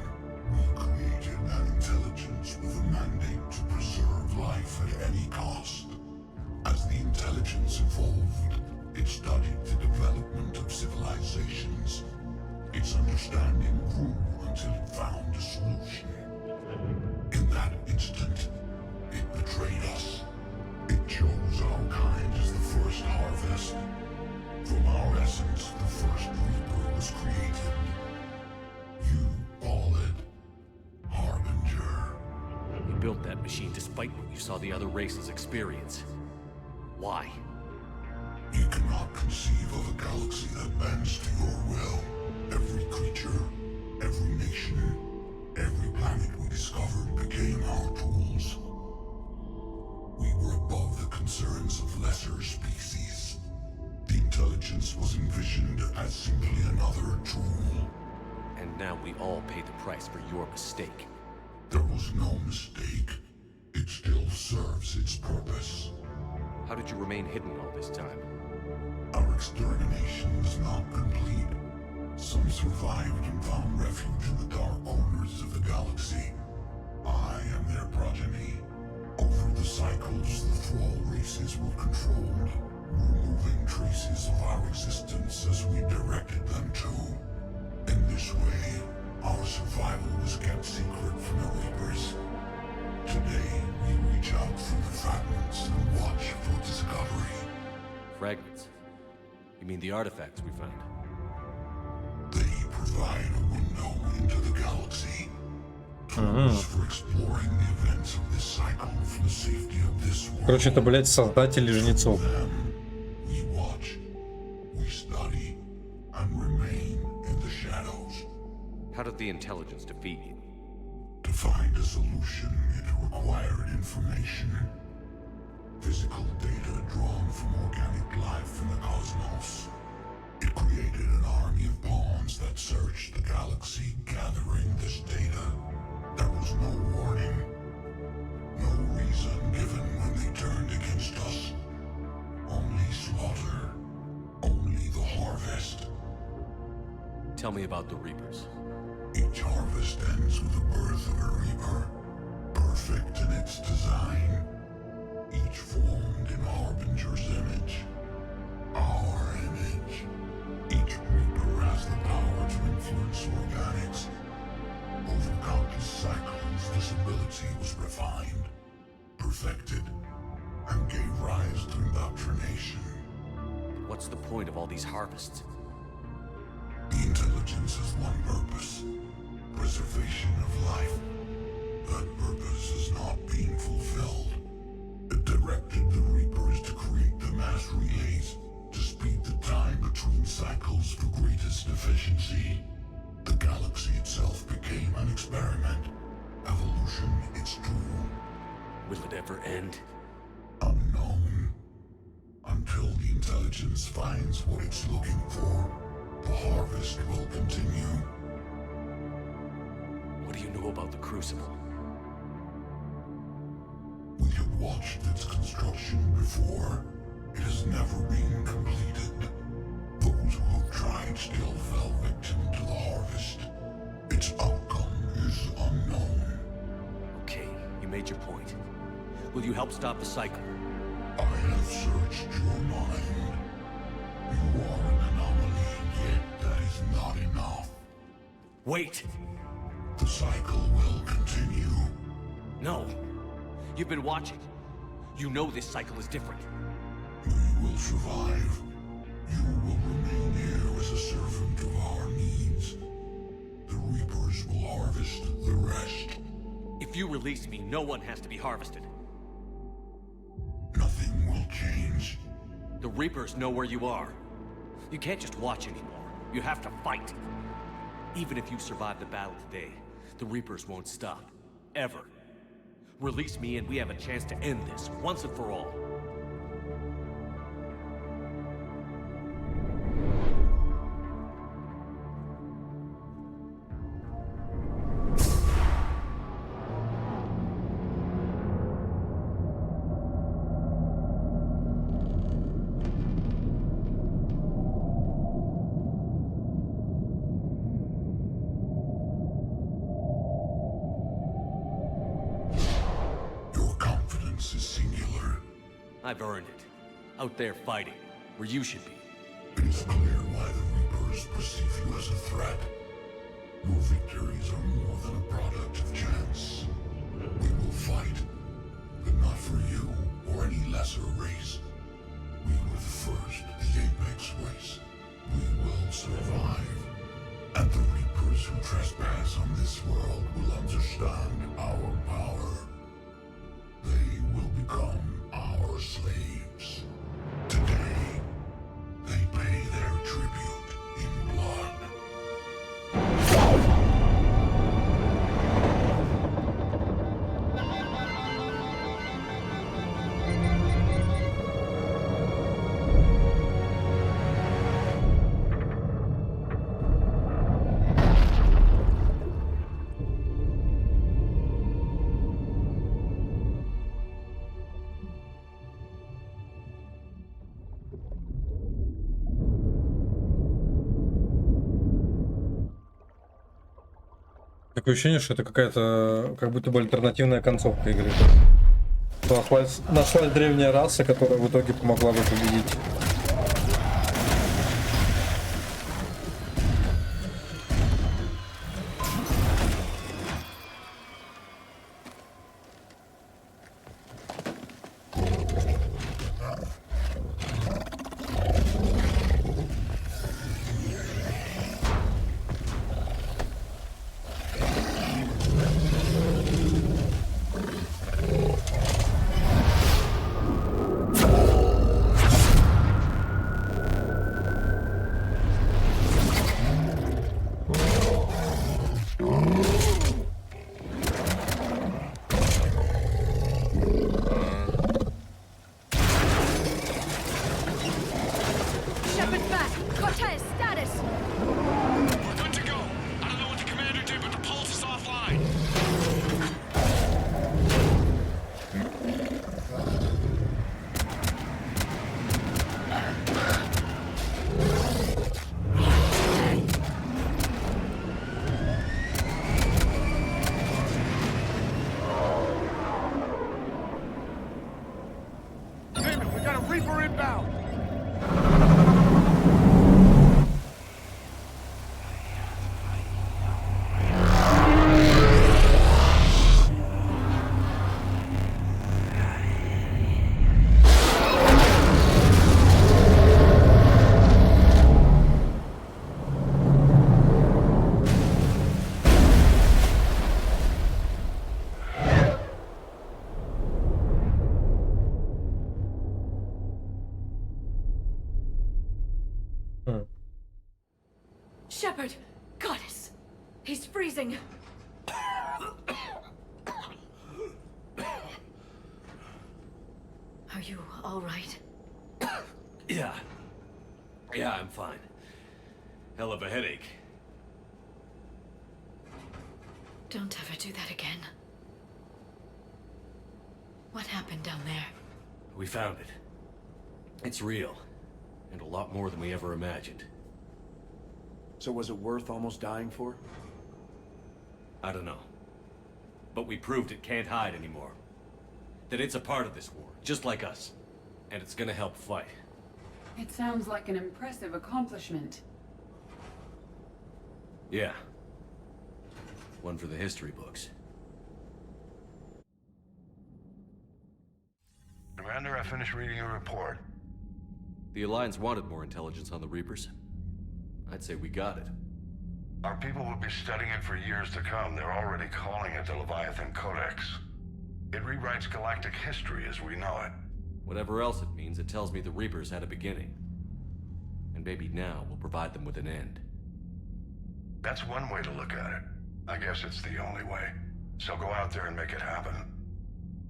we created an intelligence with a mandate to preserve life at any cost. As the intelligence evolved, it studied the development of civilizations. Its understanding grew until it found a solution. In that instant, it betrayed us. It chose our kind as the first harvest. From our essence, the first Reaper was created. You call it Harbinger. You built that machine despite what you saw the other races experience. Why? You cannot conceive of a galaxy that bends to your will. Every creature, every nation, every planet we discovered became our tools. We were above the concerns of lesser species. The intelligence was envisioned as simply another tool. And now we all pay the price for your mistake. There was no mistake. It still serves its purpose. How did you remain hidden all this time? Our extermination is not complete. Some survived and found refuge in the dark corners of the galaxy. I am their progeny. Over the cycles, the thrall races were controlled, removing traces of our existence as we directed them to. In this way, our survival was kept secret from the Reapers. Today, we reach out through the fragments and watch for discovery. Fragments? You mean the artifacts we found? They provide a window into the galaxy. Tools for exploring the events of this cycle from the safety of this world. Короче, это, блядь, создатели жнецов. We watch, we study, and remain in the shadows. How did the intelligence defeat you? To find a solution, it required information. Physical data drawn from organic life in the cosmos. It created an army of pawns that searched the galaxy, gathering this data. There was no warning. No reason given when they turned against us. Only slaughter. Only the harvest. Tell me about the Reapers. Each harvest ends with the birth of a Reaper. perfect in its design, each formed in Harbinger's image. Our image. Each Reaper has the power to influence organics. Over countless cycles, this ability was refined, perfected, and gave rise to indoctrination. What's the point of all these harvests? The intelligence has one purpose: preservation of life. That purpose is not being fulfilled. It directed the Reapers to create the mass relays to speed the time between cycles for greatest efficiency. The galaxy itself became an experiment. Evolution, its tool. Will it ever end? Unknown. Until the intelligence finds what it's looking for, the harvest will continue. What do you know about the Crucible? We have watched its construction before. It has never been completed. Those who have tried still fell victim to the harvest. Its outcome is unknown. Okay, you made your point. Will you help stop the cycle? I have searched your mind. You are an anomaly, yet that is not enough. Wait! The cycle will continue. No! You've been watching. You know this cycle is different. We will survive. You will remain here as a servant of our needs. The Reapers will harvest the rest. If you release me, no one has to be harvested. Nothing will change. The Reapers know where you are. You can't just watch anymore. You have to fight. Even if you survive the battle today, the Reapers won't stop. Ever. Release me and we have a chance to end this, once and for all. I've earned it. Out there fighting, where you should be. It is clear why the Reapers perceive you as a threat. Your victories are more than a product of chance. We will fight, but not for you or any lesser race. We were the first, the Apex race. We will survive. And the Reapers who trespass on this world will understand our power. They will become our slaves. Today, they pay their tribute in blood. Такое ощущение, что это какая-то, как будто бы альтернативная концовка игры. Нашлась древняя раса, которая в итоге помогла бы победить. Хм. Shepard! Goddess! He's freezing! Are you alright? Yeah. Yeah, I'm fine. Hell of a headache. Don't ever do that again. What happened down there? We found it. It's real. And a lot more than we ever imagined. So was it worth almost dying for? I don't know. But we proved it can't hide anymore. That it's a part of this war, just like us. And it's gonna help fight. It sounds like an impressive accomplishment. Yeah. One for the history books. Commander, I finished reading your report. The Alliance wanted more intelligence on the Reapers. I'd say we got it. Our people will be studying it for years to come. They're already calling it the Leviathan Codex. It rewrites galactic history as we know it. Whatever else it means, it tells me the Reapers had a beginning. And maybe now we'll provide them with an end. That's one way to look at it. I guess it's the only way. So go out there and make it happen.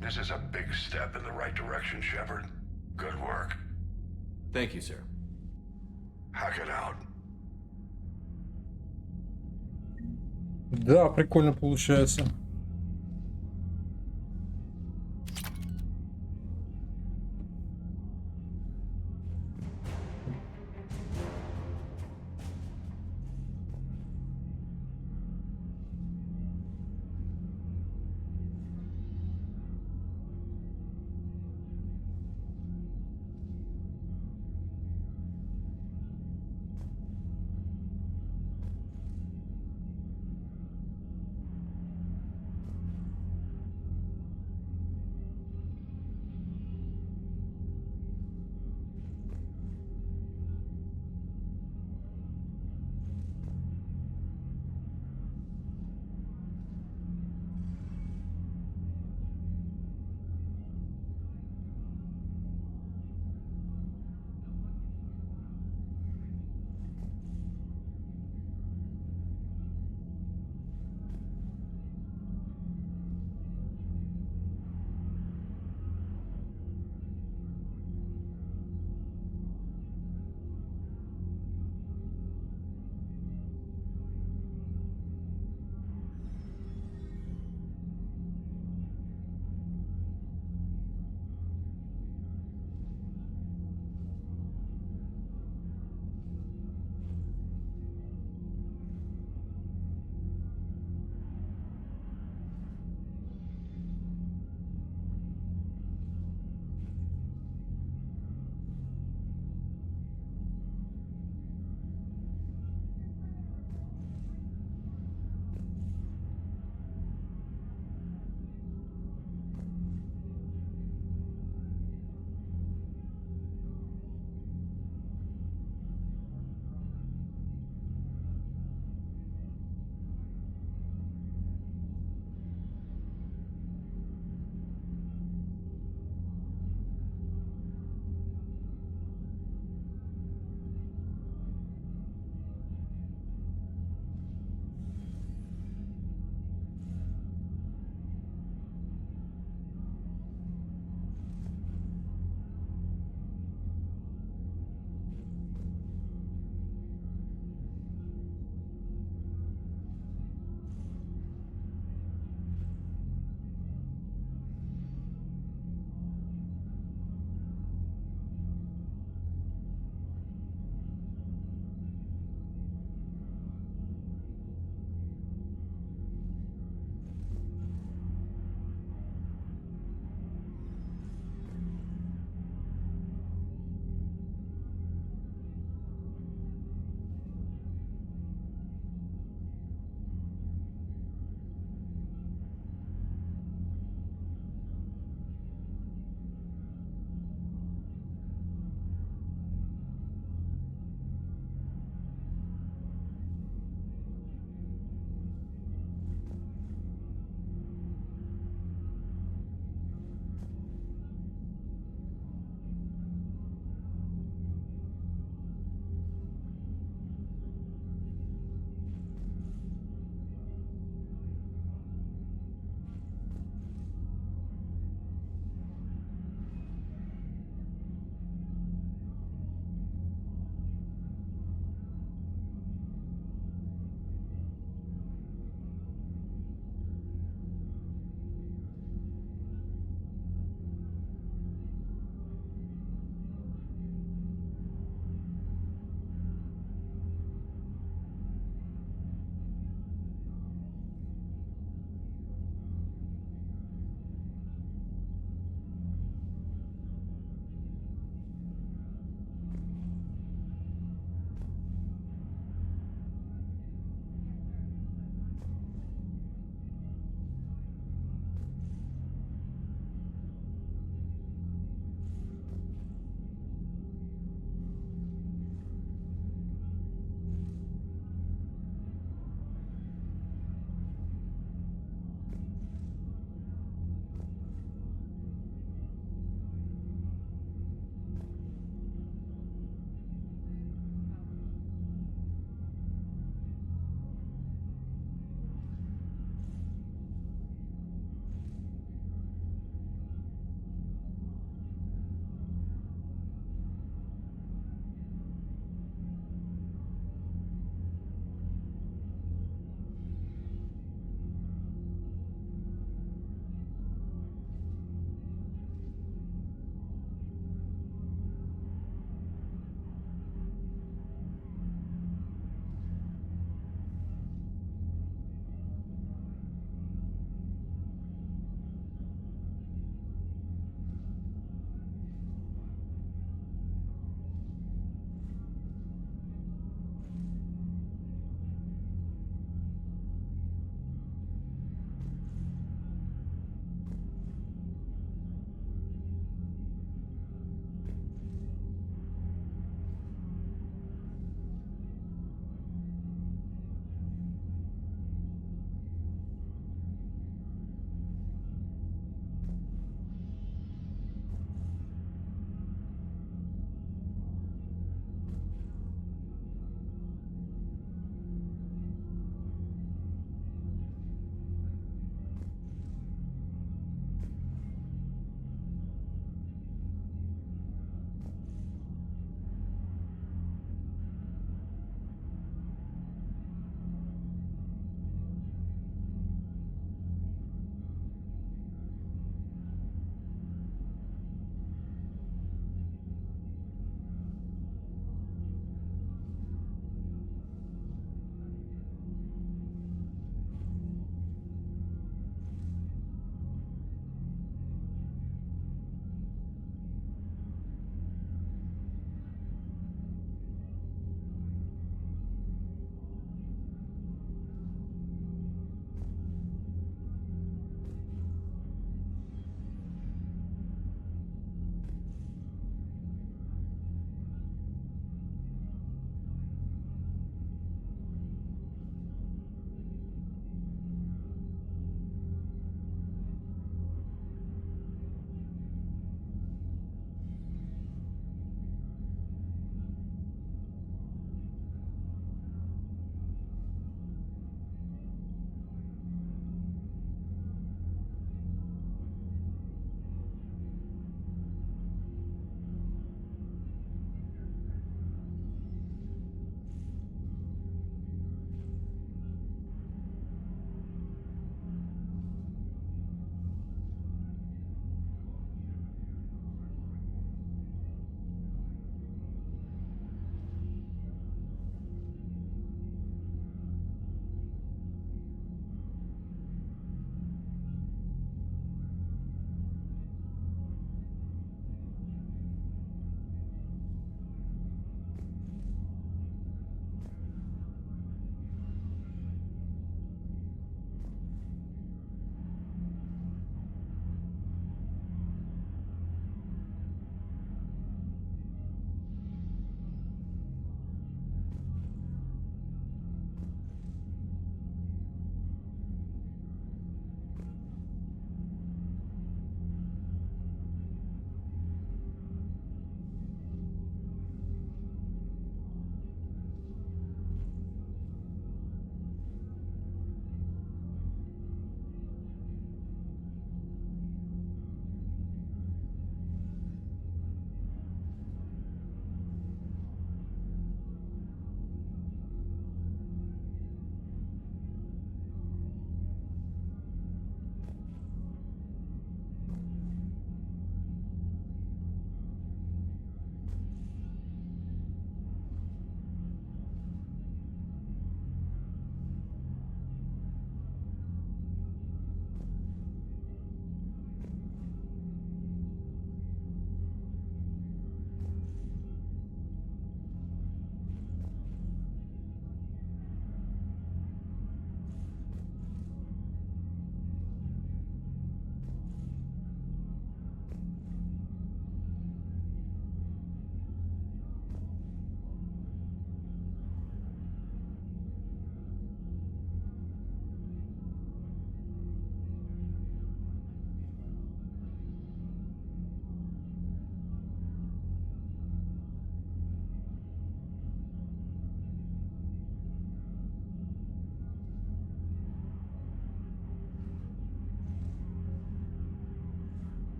This is a big step in the right direction, Shepard. Good work. Thank you, sir. Hack it out. Да, прикольно получается.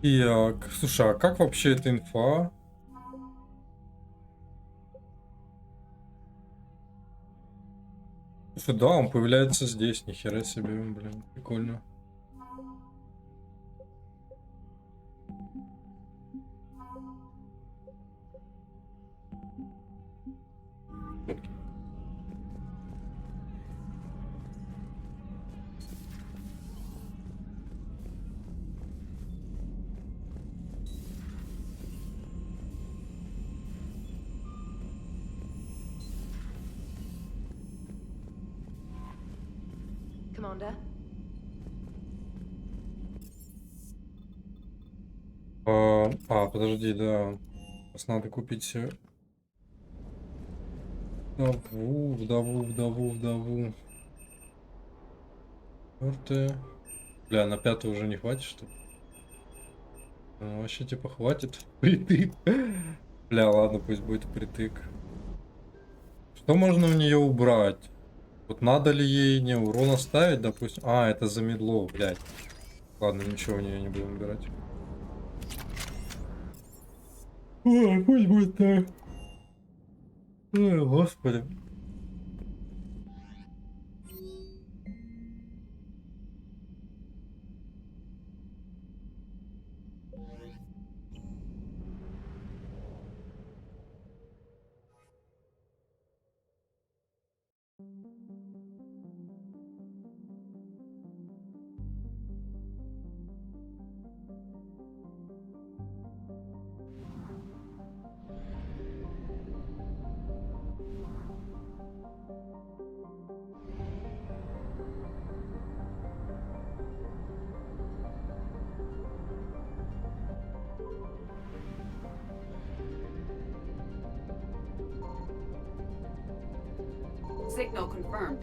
Слушай, а как вообще эта инфа? Слушай, да, он появляется здесь, нихера себе, блин, прикольно. Commander? Подожди, да. Сейчас надо купить все. Вдову. Четвертое. Бля, на пятую уже не хватит, что ли? Ну, вообще, типа, хватит. Притык. Бля, ладно, пусть будет притык. Что можно в нее убрать? Вот надо ли ей не урон оставить, допустим? Это замедло, блядь. Ладно, ничего в нее не будем убирать. Ой, пусть будет так. Ой, господи. Signal confirmed.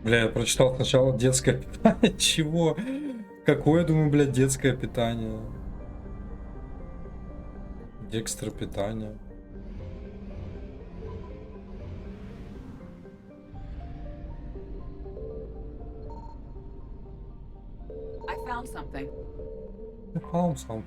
Бля, я прочитал сначала детское питание. Чего? Какое, думаю, блядь, детское питание? Декстра питание. I found something. I found something.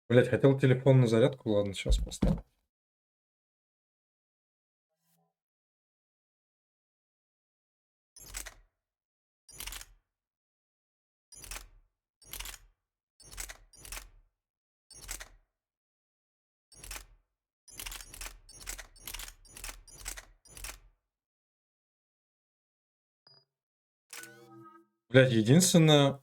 Блять, хотел телефон на зарядку, ладно, сейчас поставлю. Блять, единственное...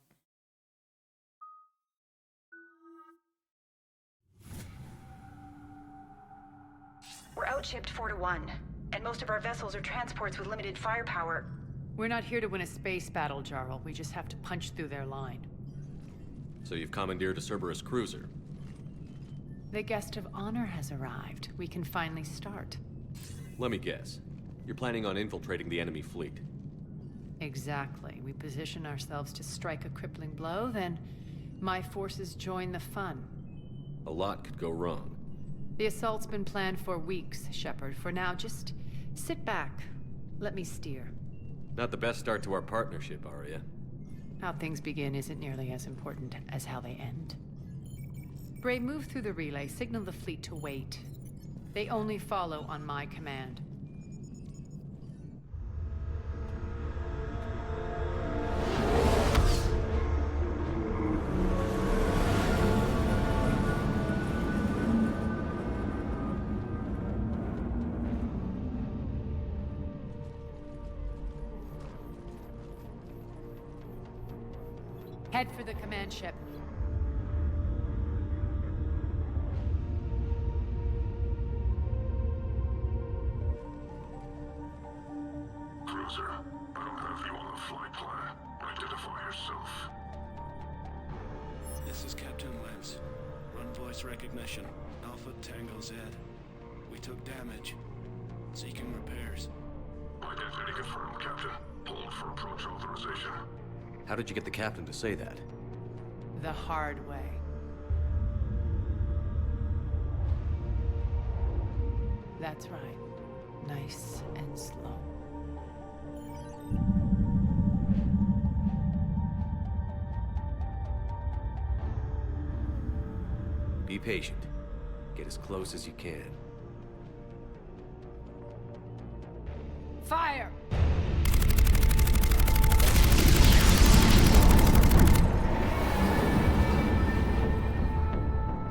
We're outshipped 4-1, and most of our vessels are transports with limited firepower. We're not here to win a space battle, Jarl. We just have to punch through their line. So you've commandeered a Cerberus cruiser. The guest of honor has arrived. We can finally start. Let me guess. You're planning on infiltrating the enemy fleet. Exactly. We position ourselves to strike a crippling blow, then My forces join the fun. A lot could go wrong. The assault's been planned for weeks, Shepard. For now, just sit back. Let me steer. Not the best start to our partnership, Arya. How things begin isn't nearly as important as how they end. Bray, move through the relay. Signal the fleet to wait. They only follow on my command. Head for the command ship. Cruiser, I don't have you on the flight plan. Identify yourself. This is Captain Lance. Run voice recognition. Alpha Tango Z. We took damage. Seeking repairs. Identity confirmed, Captain. Hold for approach authorization. How did you get the captain to say that? The hard way. That's right. Nice and slow. Be patient. Get as close as you can. Fire!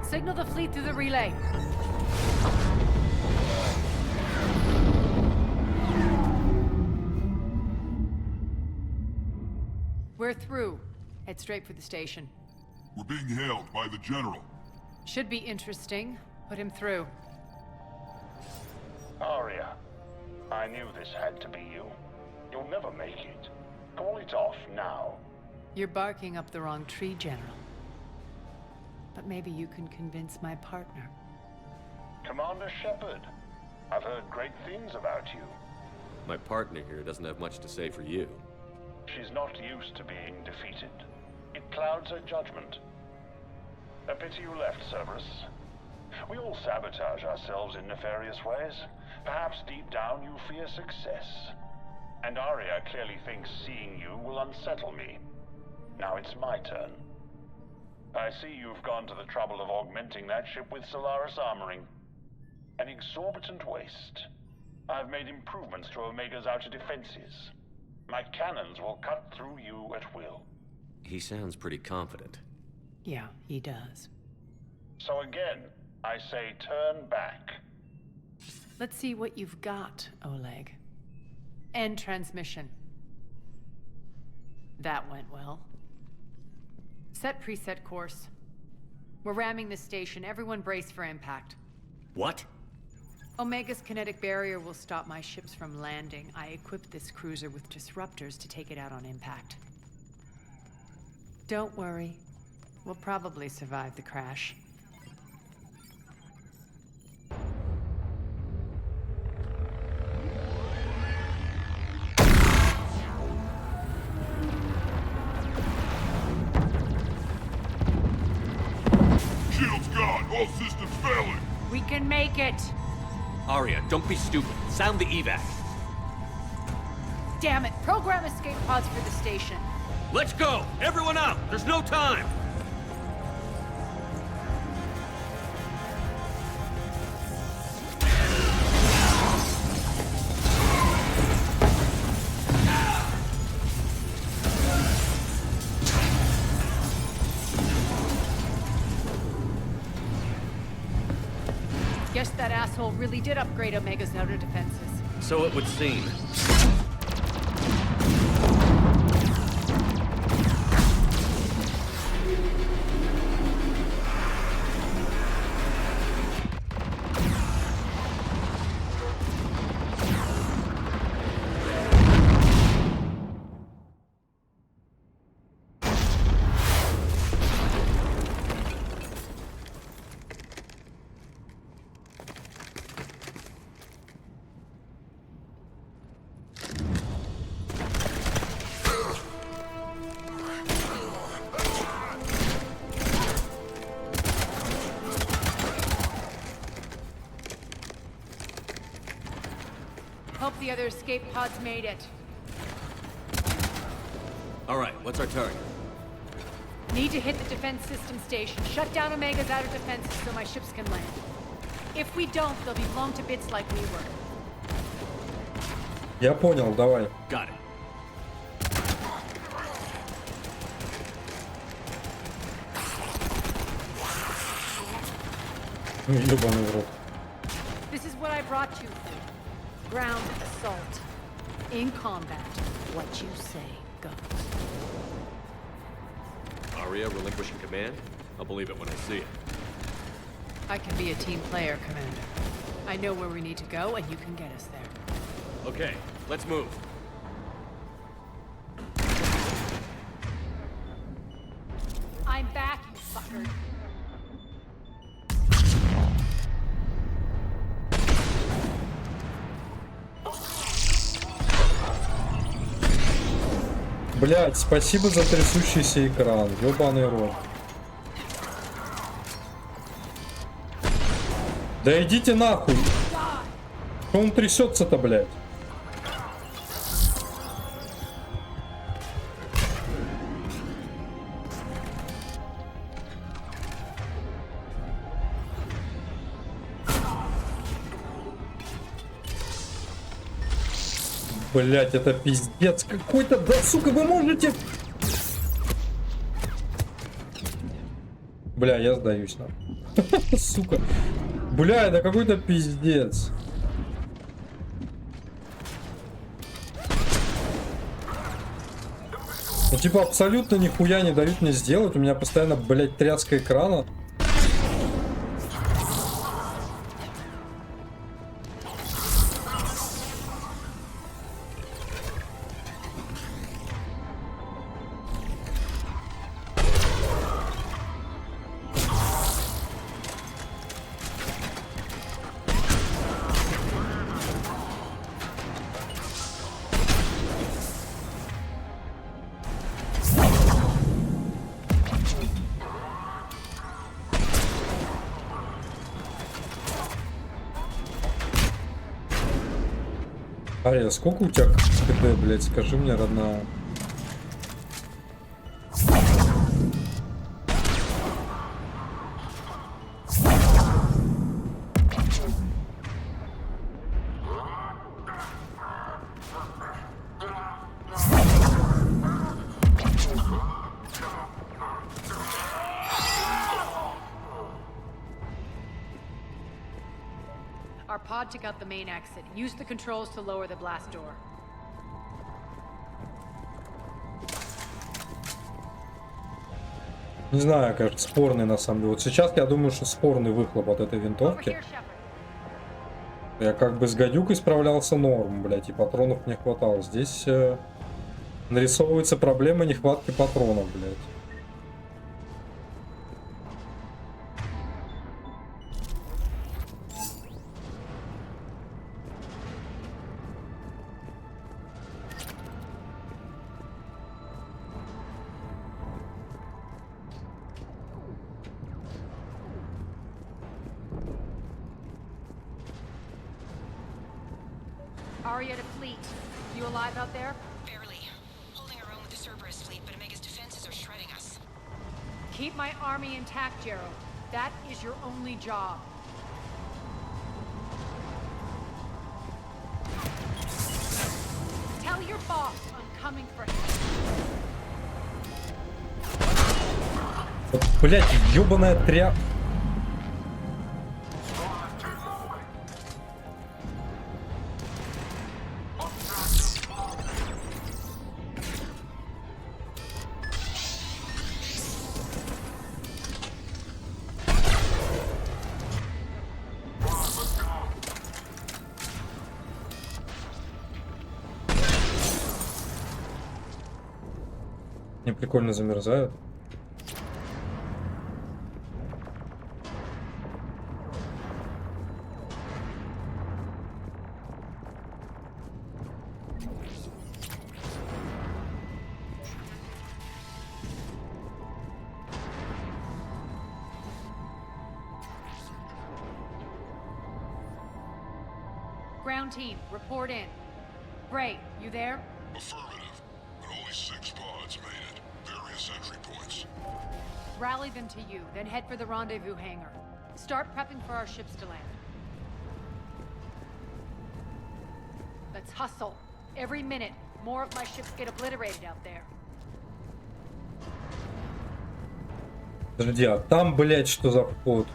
Signal the fleet through the relay. We're through. Head straight for the station. We're being hailed by the General. Should be interesting. Put him through. Arya, I knew this had to be you. You'll never make it. Call it off now. You're barking up the wrong tree, General. But maybe you can convince my partner. Commander Shepard, I've heard great things about you. My partner here doesn't have much to say for you. She's not used to being defeated. It clouds her judgment. A pity you left, Cerberus. We all sabotage ourselves in nefarious ways. Perhaps deep down you fear success. And Arya clearly thinks seeing you will unsettle me. Now it's my turn. I see you've gone to the trouble of augmenting that ship with Solaris armoring. An exorbitant waste. I've made improvements to Omega's outer defenses. My cannons will cut through you at will. He sounds pretty confident. Yeah, he does. So again, I say turn back. Let's see what you've got, Oleg. End transmission. That went well. Set preset course. We're ramming the station. Everyone brace for impact. What? Omega's kinetic barrier will stop my ships from landing. I equipped this cruiser with disruptors to take it out on impact. Don't worry. We'll probably survive the crash. Shield's gone. All systems failing. We can make it! Arya, don't be stupid. Sound the evac. Damn it! Program escape pods for the station. Let's go! Everyone out! There's no time! Guess that asshole really did upgrade Omega's outer defenses. So it would seem. Hope the other escape pods made it. All right, what's our target? Need to hit the defense system station. Shut down Omega's outer defenses so my ships can land. If we don't, they'll be blown to bits like we were. Я понял, давай. Got it. Ёбаный в рот. This is what I brought you for. Ground assault. In combat, what you say goes. Aria relinquishing command? I'll believe it when I see it. I can be a team player, Commander. I know where we need to go, and you can get us there. Okay, let's move. I'm back, you fucker. Блять, спасибо за трясущийся экран. Ёбаный рот. Да идите нахуй. Что он трясется-то, блядь? Блять, это пиздец какой-то. Да, сука, вы можете... Бля, я сдаюсь, нахуй. Сука. Бля, это какой-то пиздец. Ну, типа, абсолютно нихуя не дают мне сделать. У меня постоянно, блять, тряска экрана. Ария, сколько у тебя КД, блядь, скажи мне, родная. Our pod took out the main exit. Use the controls to lower the blast door. Не знаю, кажется, спорный на самом деле. Вот сейчас я думаю, что спорный выхлоп от этой винтовки. Я как бы с гадюкой справлялся норм, блядь, и патронов не хватало. Здесь нарисовывается проблема нехватки патронов, блядь. Aria to fleet. You alive out there? Barely. Holding our own with the Cerberus fleet, but Omega's defenses are shredding us. Keep my army intact, Gerald. That is your only job. Tell your boss I'm coming for him. Вот, блядь, ёбаная тряп. Мне прикольно замерзают. ground team, report in. Bray, you there? Affirmative. But only 6 pods made it. Various entry points. Rally them to you, then head for the rendezvous hangar. Start prepping for our ships to land. Let's hustle. Every minute, more of my ships get obliterated out there. Подожди, а там, блядь, что за вход?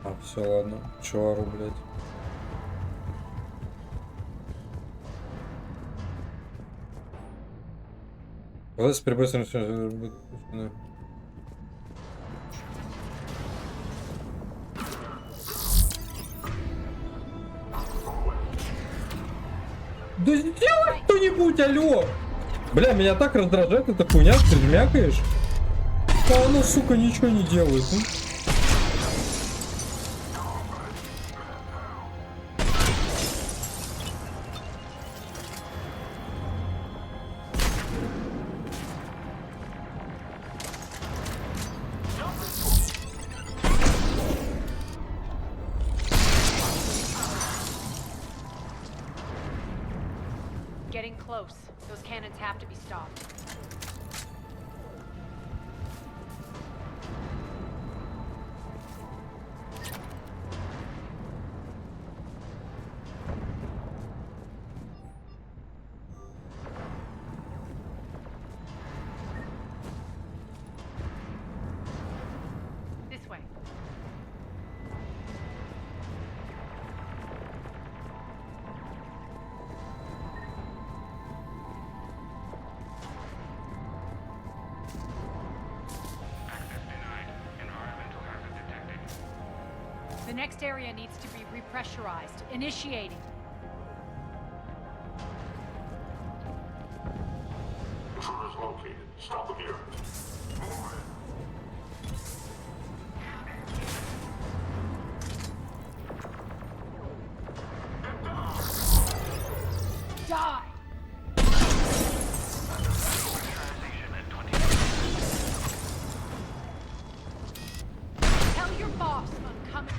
А, все, ладно. Чё ору, блядь? Давай с прибысом все. Да сделай кто-нибудь, алло! Бля, меня так раздражает эта хуйня, ты жмякаешь. А оно, сука, ничего не делает. Ну? Getting close. Those cannons have to be stopped. This way. The next area needs to be repressurized. Initiating. Intruders located. Stop them here. Die! Tell your boss I'm coming.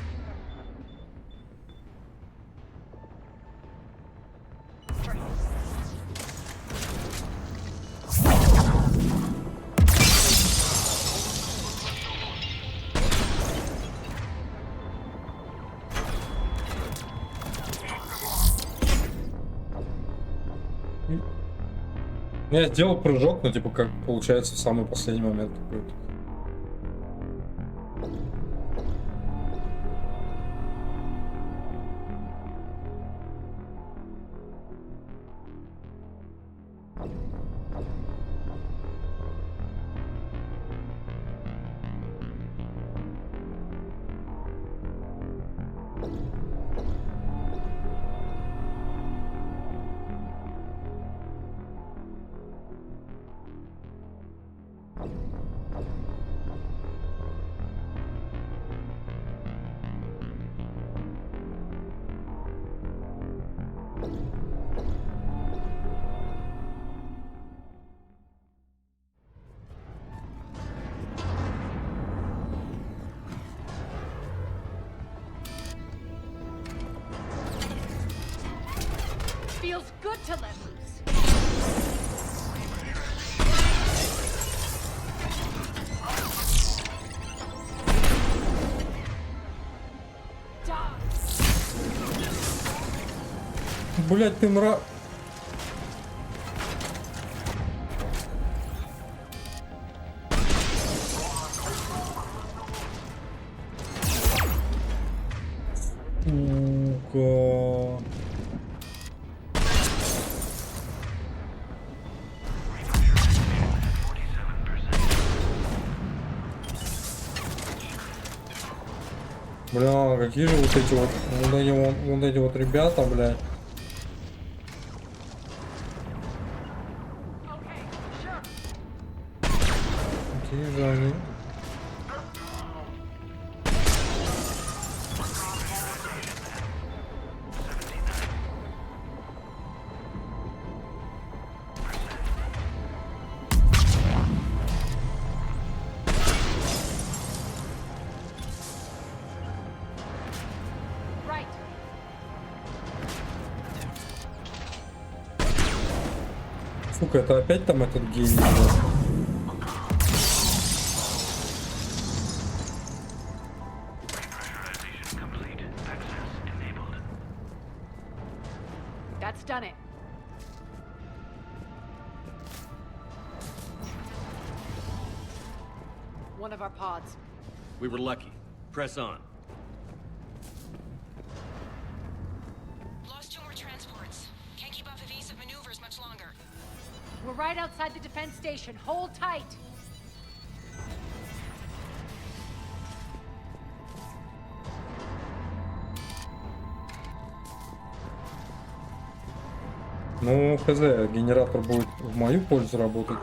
Я сделал прыжок, но типа как получается в самый последний момент какой-то. Feels good to let loose. Блять, ты мра... Сука. Бля, какие же вот эти вот ребята, бля. Какие же они? Right. Сука, это опять там этот гений, блядь. That's done it. One of our pods. We were lucky. Press on. Lost 2 more transports. Can't keep up evasive maneuvers much longer. We're right outside the defense station. Hold tight. Ну, хз, генератор будет в мою пользу работать.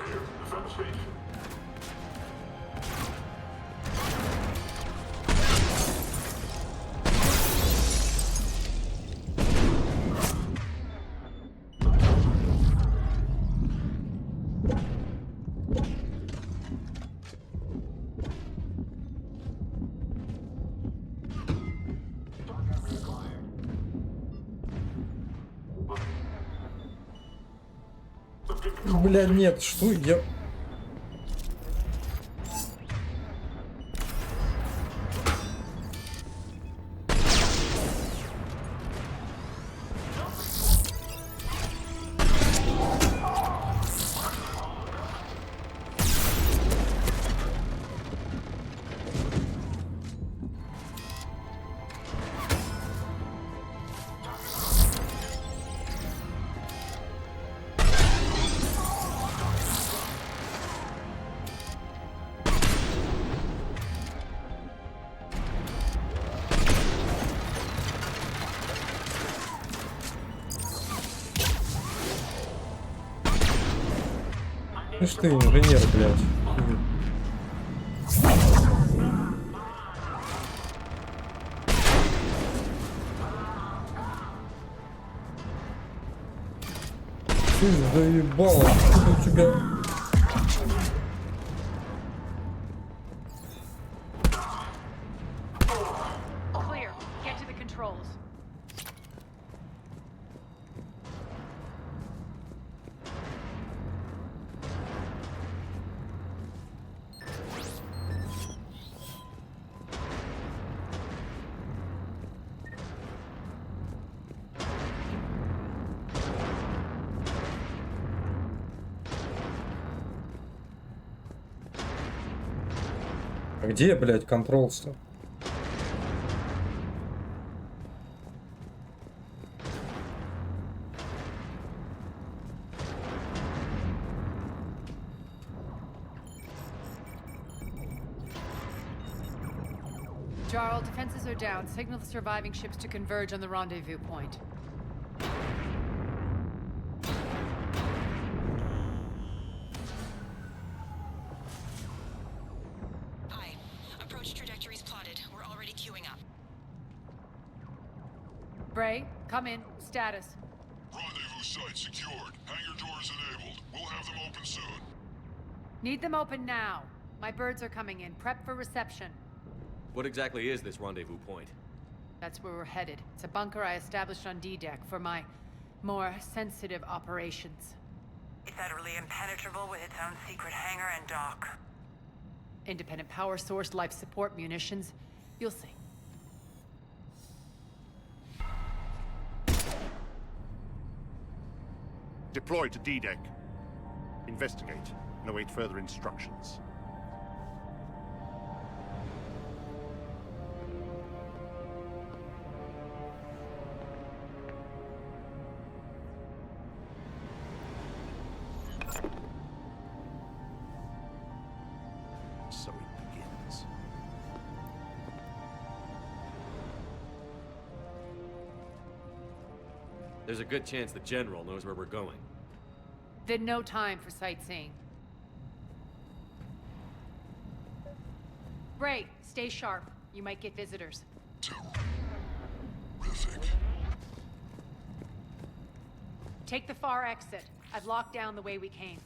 Бля, нет, что я... Слышь ты, инженер, блядь. Ты заебала, что у тебя... Clear. Get to the controls. А где, блядь, контрол-то? Jarl, defenses are down. Signal the surviving ships to converge on the rendezvous point. Aye. Approach trajectories plotted. We're already queuing up. Bray, come in. Status. Rendezvous site secured. Hangar doors enabled. We'll have them open soon. Need them open now. My birds are coming in. Prep for reception. What exactly is this rendezvous point? That's where we're headed. It's a bunker I established on D-Deck for my more sensitive operations. It's utterly impenetrable with its own secret hangar and dock. Independent power source, life support, munitions. You'll see. Deploy to D-Deck. Investigate and await further instructions. So it begins. There's a good chance the General knows where we're going. Then no time for sightseeing. Bray, stay sharp. You might get visitors. Terrific. Take the far exit. I've locked down the way we came.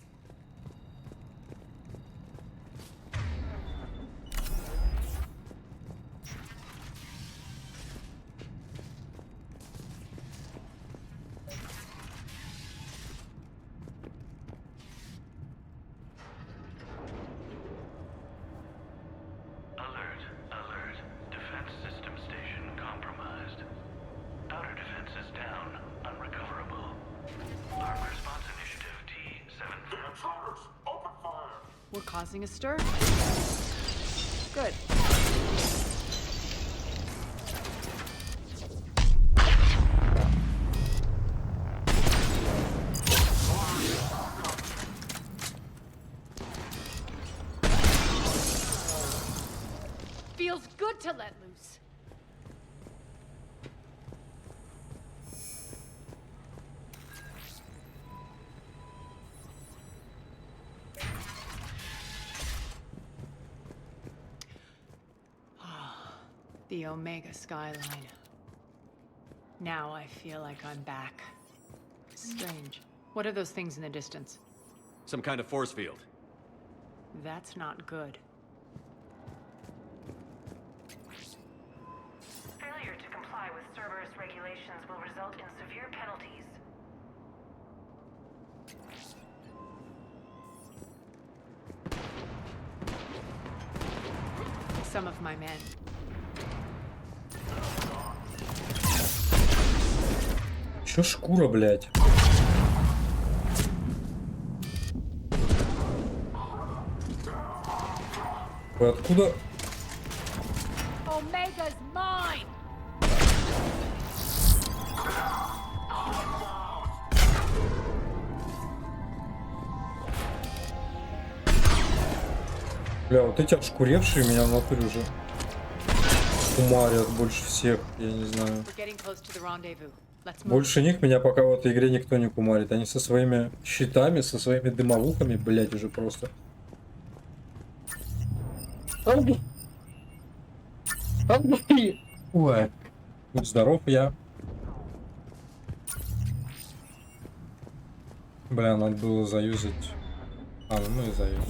causing a stir. Good. Feels good to let loose. The Omega skyline. Now I feel like I'm back. Strange. What are those things in the distance? Some kind of force field. That's not good. Failure to comply with Cerberus regulations will result in severe penalties. Some of my men. Чё шкура, блядь? Вы откуда? Omega's mine. Бля, вот эти обшкуревшие меня в натуре уже умарят больше всех, я не знаю. Больше них меня пока в этой игре никто не кумарит. Они со своими щитами, со своими дымовухами, блять, уже просто. Ой. Будь здоров, я. Бля, надо было заюзать. А, ну мы и заюзали.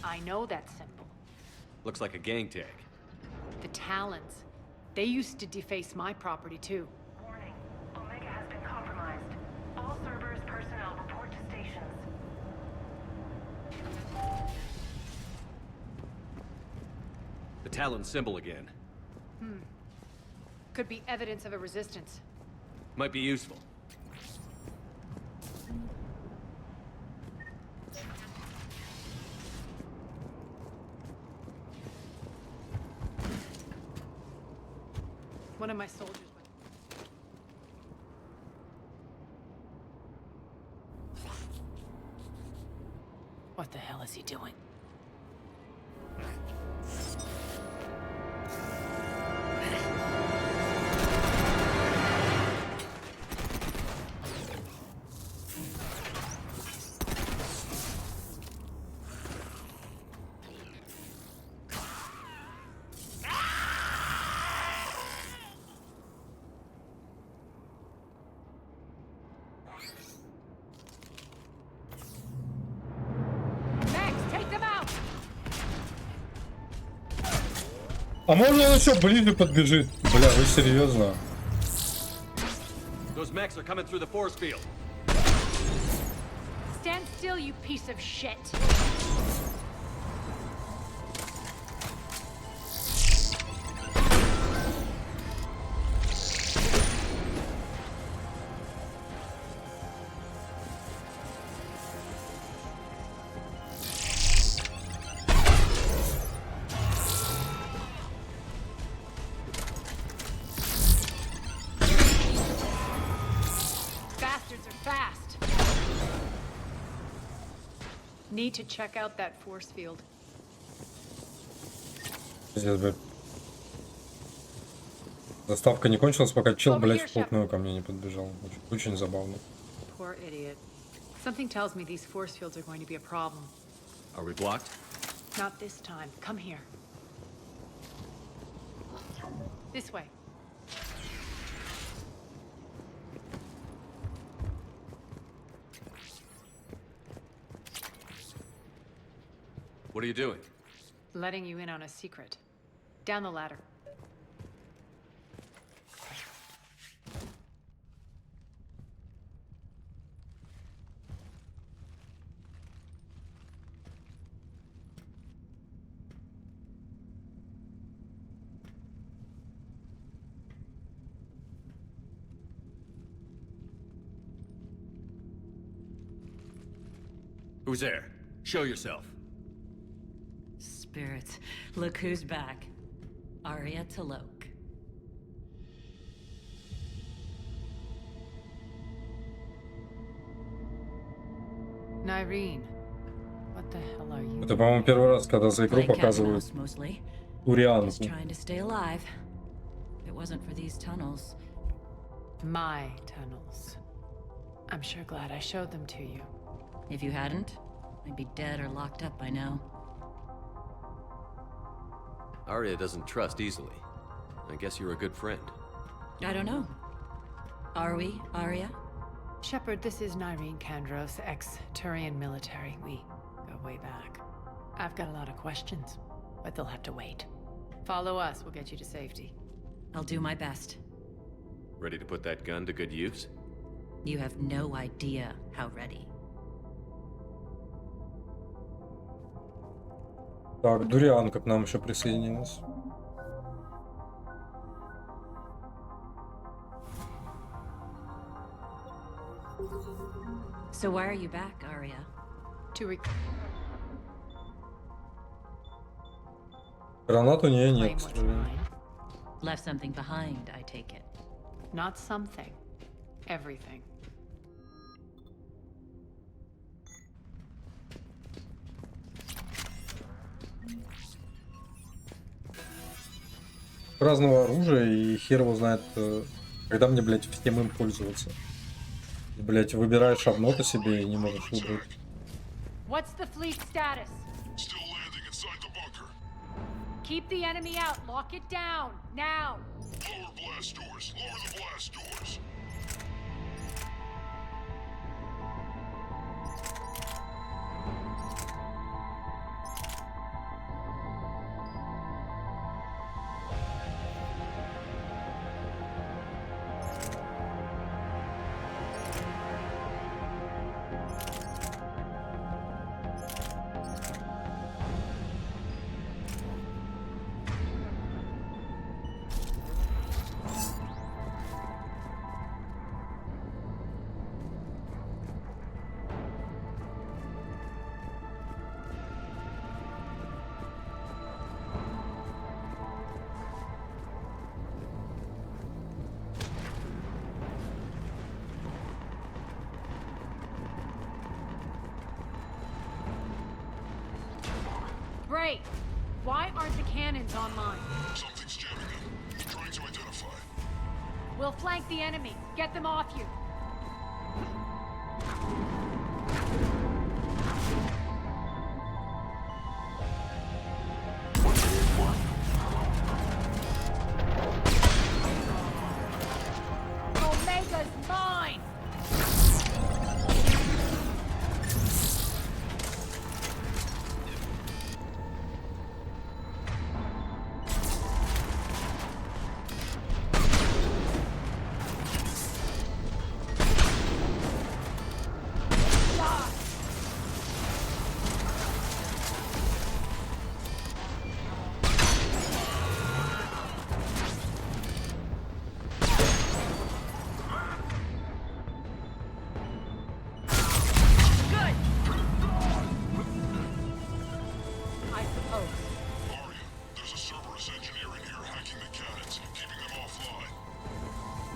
I know that symbol. Looks like a gang tag. The Talons. They used to deface my property too. Warning. Omega has been compromised. All Cerberus personnel report to stations. The Talon symbol again. Could be evidence of a resistance. Might be useful. One of my soldiers went... What the hell is he doing? А можно он еще ближе подбежит? Бля, вы серьезно? Those mechs are coming through the force field. Stand still, you piece of shit. Need to check out that force field. Пиздец, блядь. Заставка не кончилась, пока чел, блядь, вплотную ко мне не подбежал. Очень забавно. Poor idiot. Something tells me these force fields are going to be a problem. Are we blocked? Not this time. Come here. This way. What are you doing? Letting you in on a secret. Down the ladder. Who's there? Show yourself. Spirits, look who's back. Arya Talok. Nyreen, what the hell are you? Это, по-моему, первый раз, когда за игру Playing cat and показывают mouse mostly. Турианку. Just trying to stay alive. If it wasn't for these tunnels. My tunnels. I'm sure glad I showed them to you. If you hadn't, I'd be dead or locked up by now. Arya doesn't trust easily. I guess you're a good friend. I don't know. Are we, Arya? Shepard, this is Nyreen Kandros, ex-Turian military. We go way back. I've got a lot of questions, but they'll have to wait. Follow us, we'll get you to safety. I'll do my best. Ready to put that gun to good use? You have no idea how ready. Так, Дурианка к нам еще присоединилась. So why are you back, Arya? Гранат у нее нет, к сожалению. Left something behind, I take it. Not something. Everything. Разного оружия, и хер его знает, когда мне, блядь, всем им пользоваться. Блядь, выбираешь одно-то себе и не можешь выбрать. What's the fleet status? Still landing inside the bunker. Keep the enemy out. Lock it down. Now. Lower blast doors. Lower the blast doors. Bray, why aren't the cannons online? Something's jamming them. Trying to identify. We'll flank the enemy. Get them off you. Omega's mine!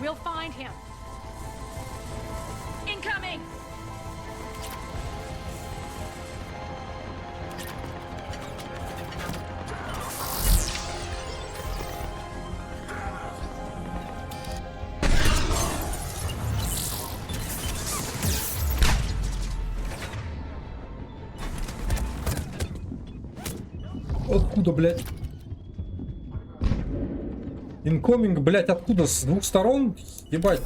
We'll find him. Incoming! Откуда, блядь? Инкоминг, блядь, откуда? С двух сторон? Ебать.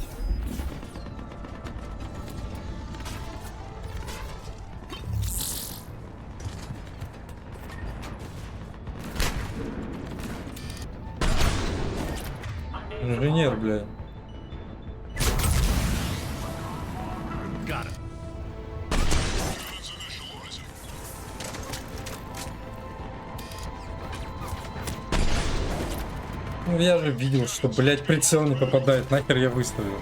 Инженер, блядь. Ну я же видел, что, блядь, прицел не попадает. Нахер я выставил.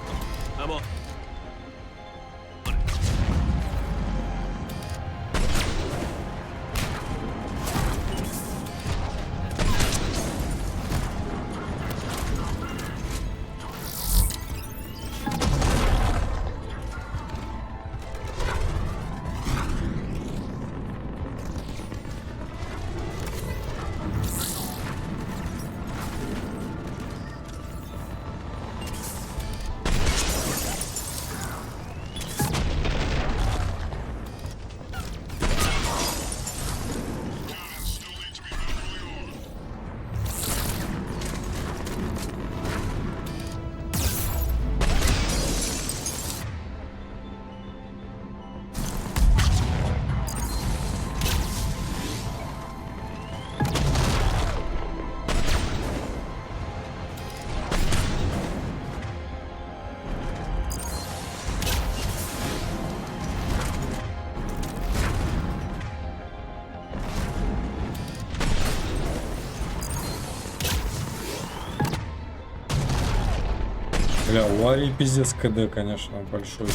Бля, у Арии пиздец КД, конечно, большой.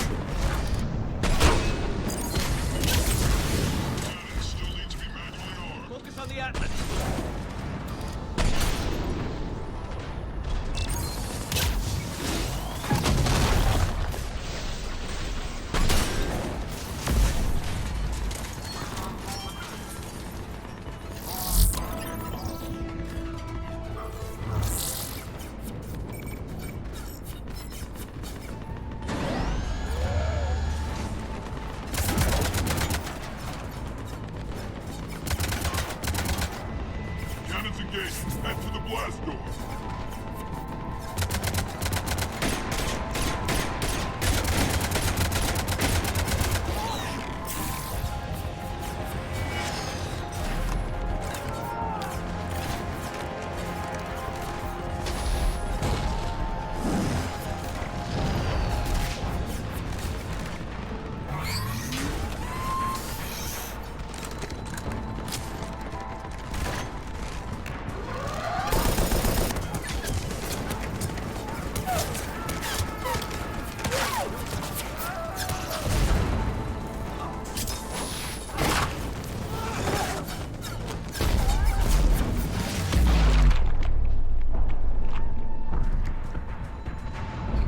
Cannons engaged. Head to the blast door.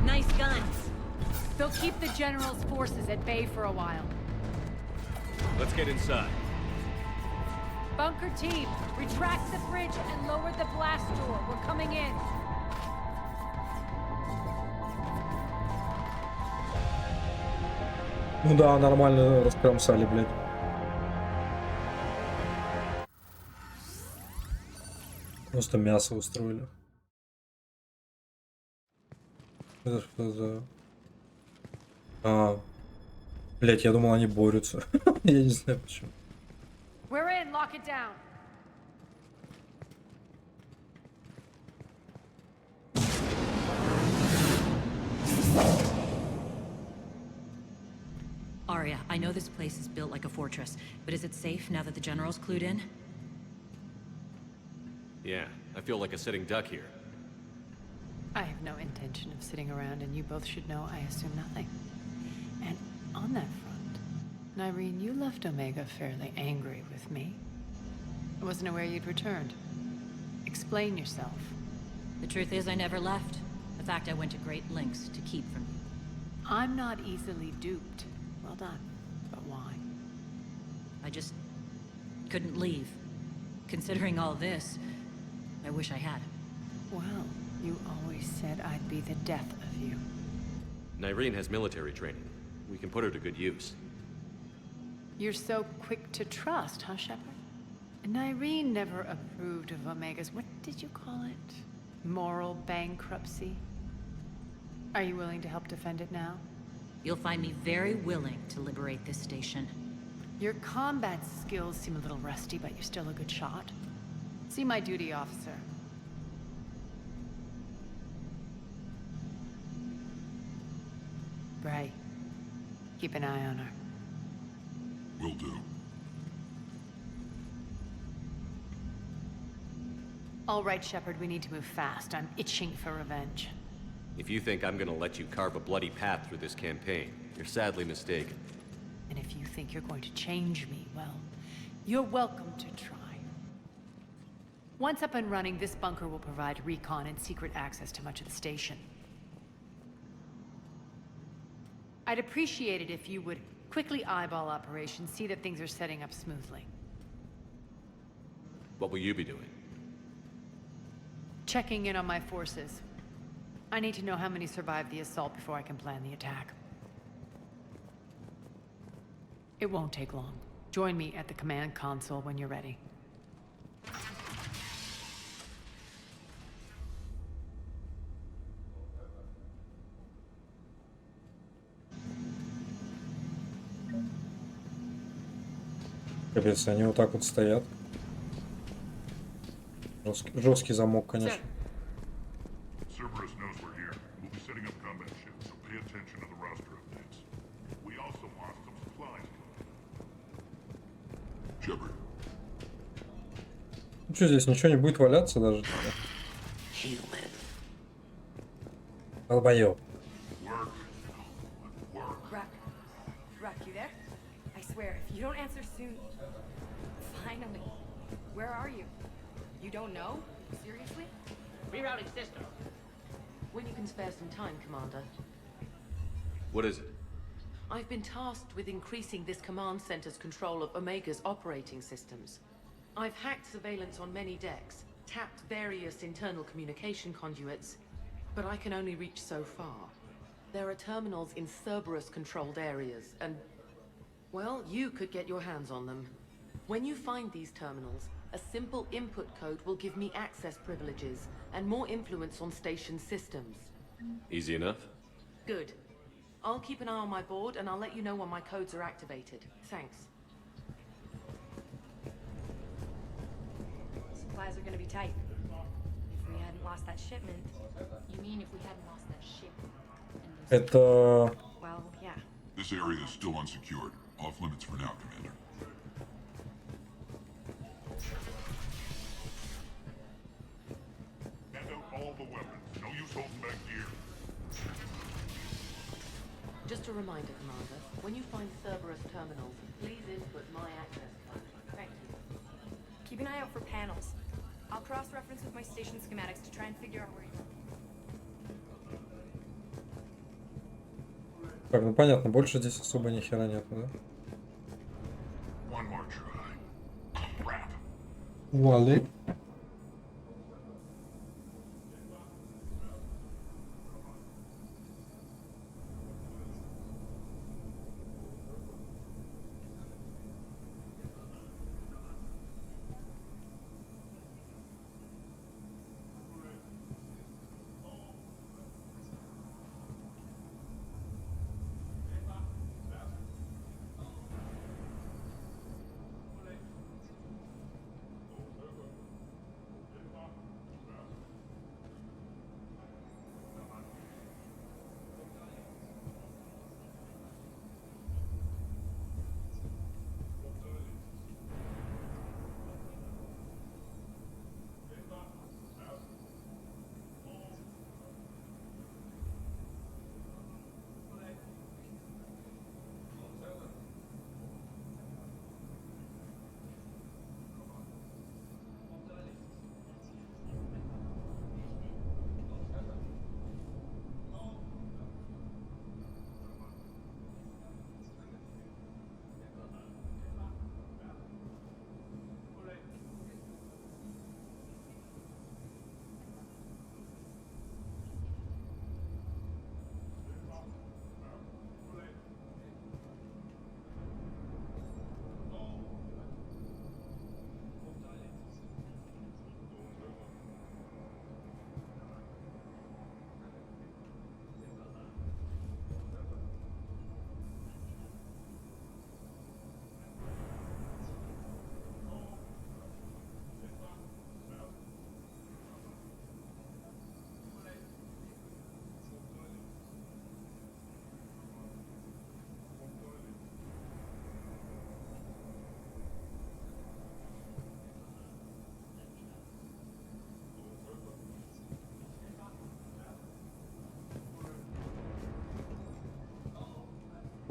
Nice guns. They'll keep the General's forces at bay for a while. Let's get inside. Bunker team, retract the bridge and lower the blast door. We're coming in. Ну да, нормально раскромсали, блядь. Просто мясо устроили. Это что за... Блять, я думал, они борются. Я не знаю почему. We're in, lock it down. Arya, I know this place is built like a fortress, but is it safe now that the General's clued in? Yeah, I feel like a sitting duck here. I have no intention of sitting around, and you both should know I assume nothing. And on that front, Nyreen, you left Omega fairly angry with me. I wasn't aware you'd returned. Explain yourself. The truth is, I never left. In fact, I went to great lengths to keep from you. I'm not easily duped. Well done. But why? I just couldn't leave. Considering all this, I wish I had. Well, you always said I'd be the death of you. Nyreen has military training. We can put her to good use. You're so quick to trust, huh, Shepard? Nyreen never approved of Omega's, what did you call it? Moral bankruptcy? Are you willing to help defend it now? You'll find me very willing to liberate this station. Your combat skills seem a little rusty, but you're still a good shot. See my duty officer. Bray, keep an eye on her. Will do. All right, Shepard, we need to move fast. I'm itching for revenge. If you think I'm gonna let you carve a bloody path through this campaign, you're sadly mistaken. And if you think you're going to change me, well, you're welcome to try. Once up and running, this bunker will provide recon and secret access to much of the station. I'd appreciate it if you would quickly eyeball operations, see that things are setting up smoothly. What will you be doing? Checking in on my forces. I need to know how many survived the assault before I can plan the attack. It won't take long. Join me at the command console when you're ready. Капец, они вот так вот стоят. Жесткий замок, конечно. Cerberus knows we're here. We'll be setting up combat ships, so pay attention to the roster updates. We also want some supplies. Shepard. Ну что, здесь ничего не будет валяться даже? Долбоёб. Ruck, you there? I swear, if you don't answer soon... Finally. Where are you? You don't know? Seriously? Rerouting system. When you can spare some time, Commander. What is it? I've been tasked with increasing this command center's control of Omega's operating systems. I've hacked surveillance on many decks, tapped various internal communication conduits, but I can only reach so far. There are terminals in Cerberus-controlled areas, and... well, you could get your hands on them. When you find these terminals, a simple input code will give me access privileges and more influence on station systems. Easy enough? Good. I'll keep an eye on my board, and I'll let you know when my codes are activated. Thanks. Supplies are gonna be tight. If we hadn't lost that shipment... You mean if we hadn't lost that shipment? Это... Well, yeah. This area is still unsecured. Off limits for now, Commander. Hand out all the weapons. No use holding back gear. Just a reminder, Commander. When you find Cerberus terminals, please input my access code. Thank you. Keep an eye out for panels. I'll cross-reference with my station schematics to try and figure out where you are. Так, ну понятно, больше здесь особо ни хера нет, да? One more try. Crap. Вали.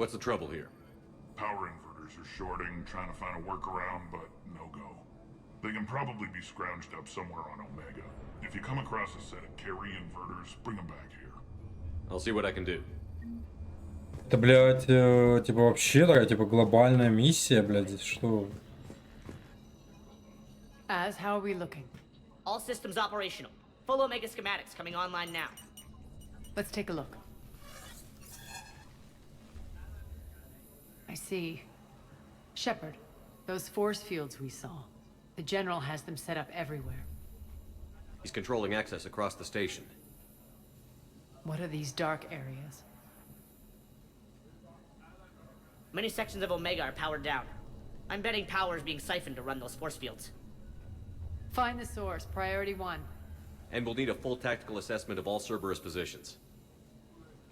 What's the trouble here? Power inverters are shorting, trying to find a workaround, but no go. They can probably be scrounged up somewhere on Omega. If you come across a set of carry inverters, bring them back here. I'll see what I can do. Это, блядь, типа вообще такая, типа глобальная миссия, блядь, здесь что? As, how are we looking? All systems operational. Full Omega schematics coming online now. Let's take a look. I see. Shepard, those force fields we saw. The General has them set up everywhere. He's controlling access across the station. What are these dark areas? Many sections of Omega are powered down. I'm betting power is being siphoned to run those force fields. Find the source, priority 1. And we'll need a full tactical assessment of all Cerberus positions.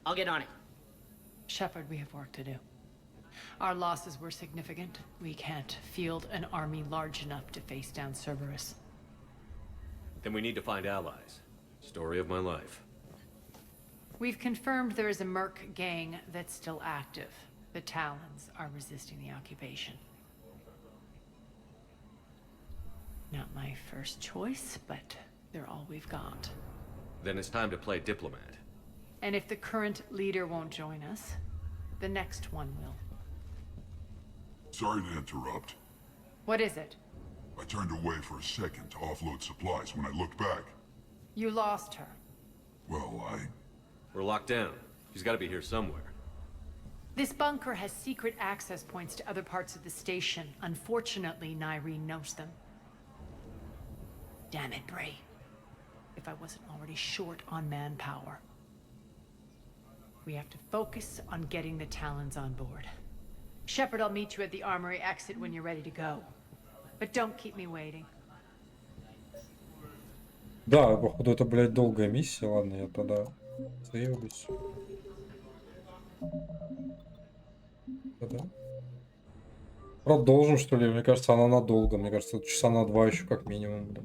I'll get on it. Shepard, we have work to do. Our losses were significant. We can't field an army large enough to face down Cerberus. Then we need to find allies. Story of my life. We've confirmed there is a merc gang that's still active. The Talons are resisting the occupation. Not my first choice, but they're all we've got. Then it's time to play diplomat. And if the current leader won't join us, the next one will. Sorry to interrupt. What is it? I turned away for a second to offload supplies. When I looked back, You lost her. well, We're locked down. She's got to be here somewhere. This bunker has secret access points to other parts of the station. Unfortunately, Nyreen knows them. Damn it, Bray. If I wasn't already short on manpower. We have to focus on getting the Talons on board. Shepard, I'll meet you at the armory exit when you're ready to go. But don't keep me waiting. Да, походу это, блядь, долгая миссия. Ладно, я тогда сейвлюсь. Да. Продолжим, что ли? Мне кажется, она надолго. Мне кажется, часа на 2 еще как минимум. Да.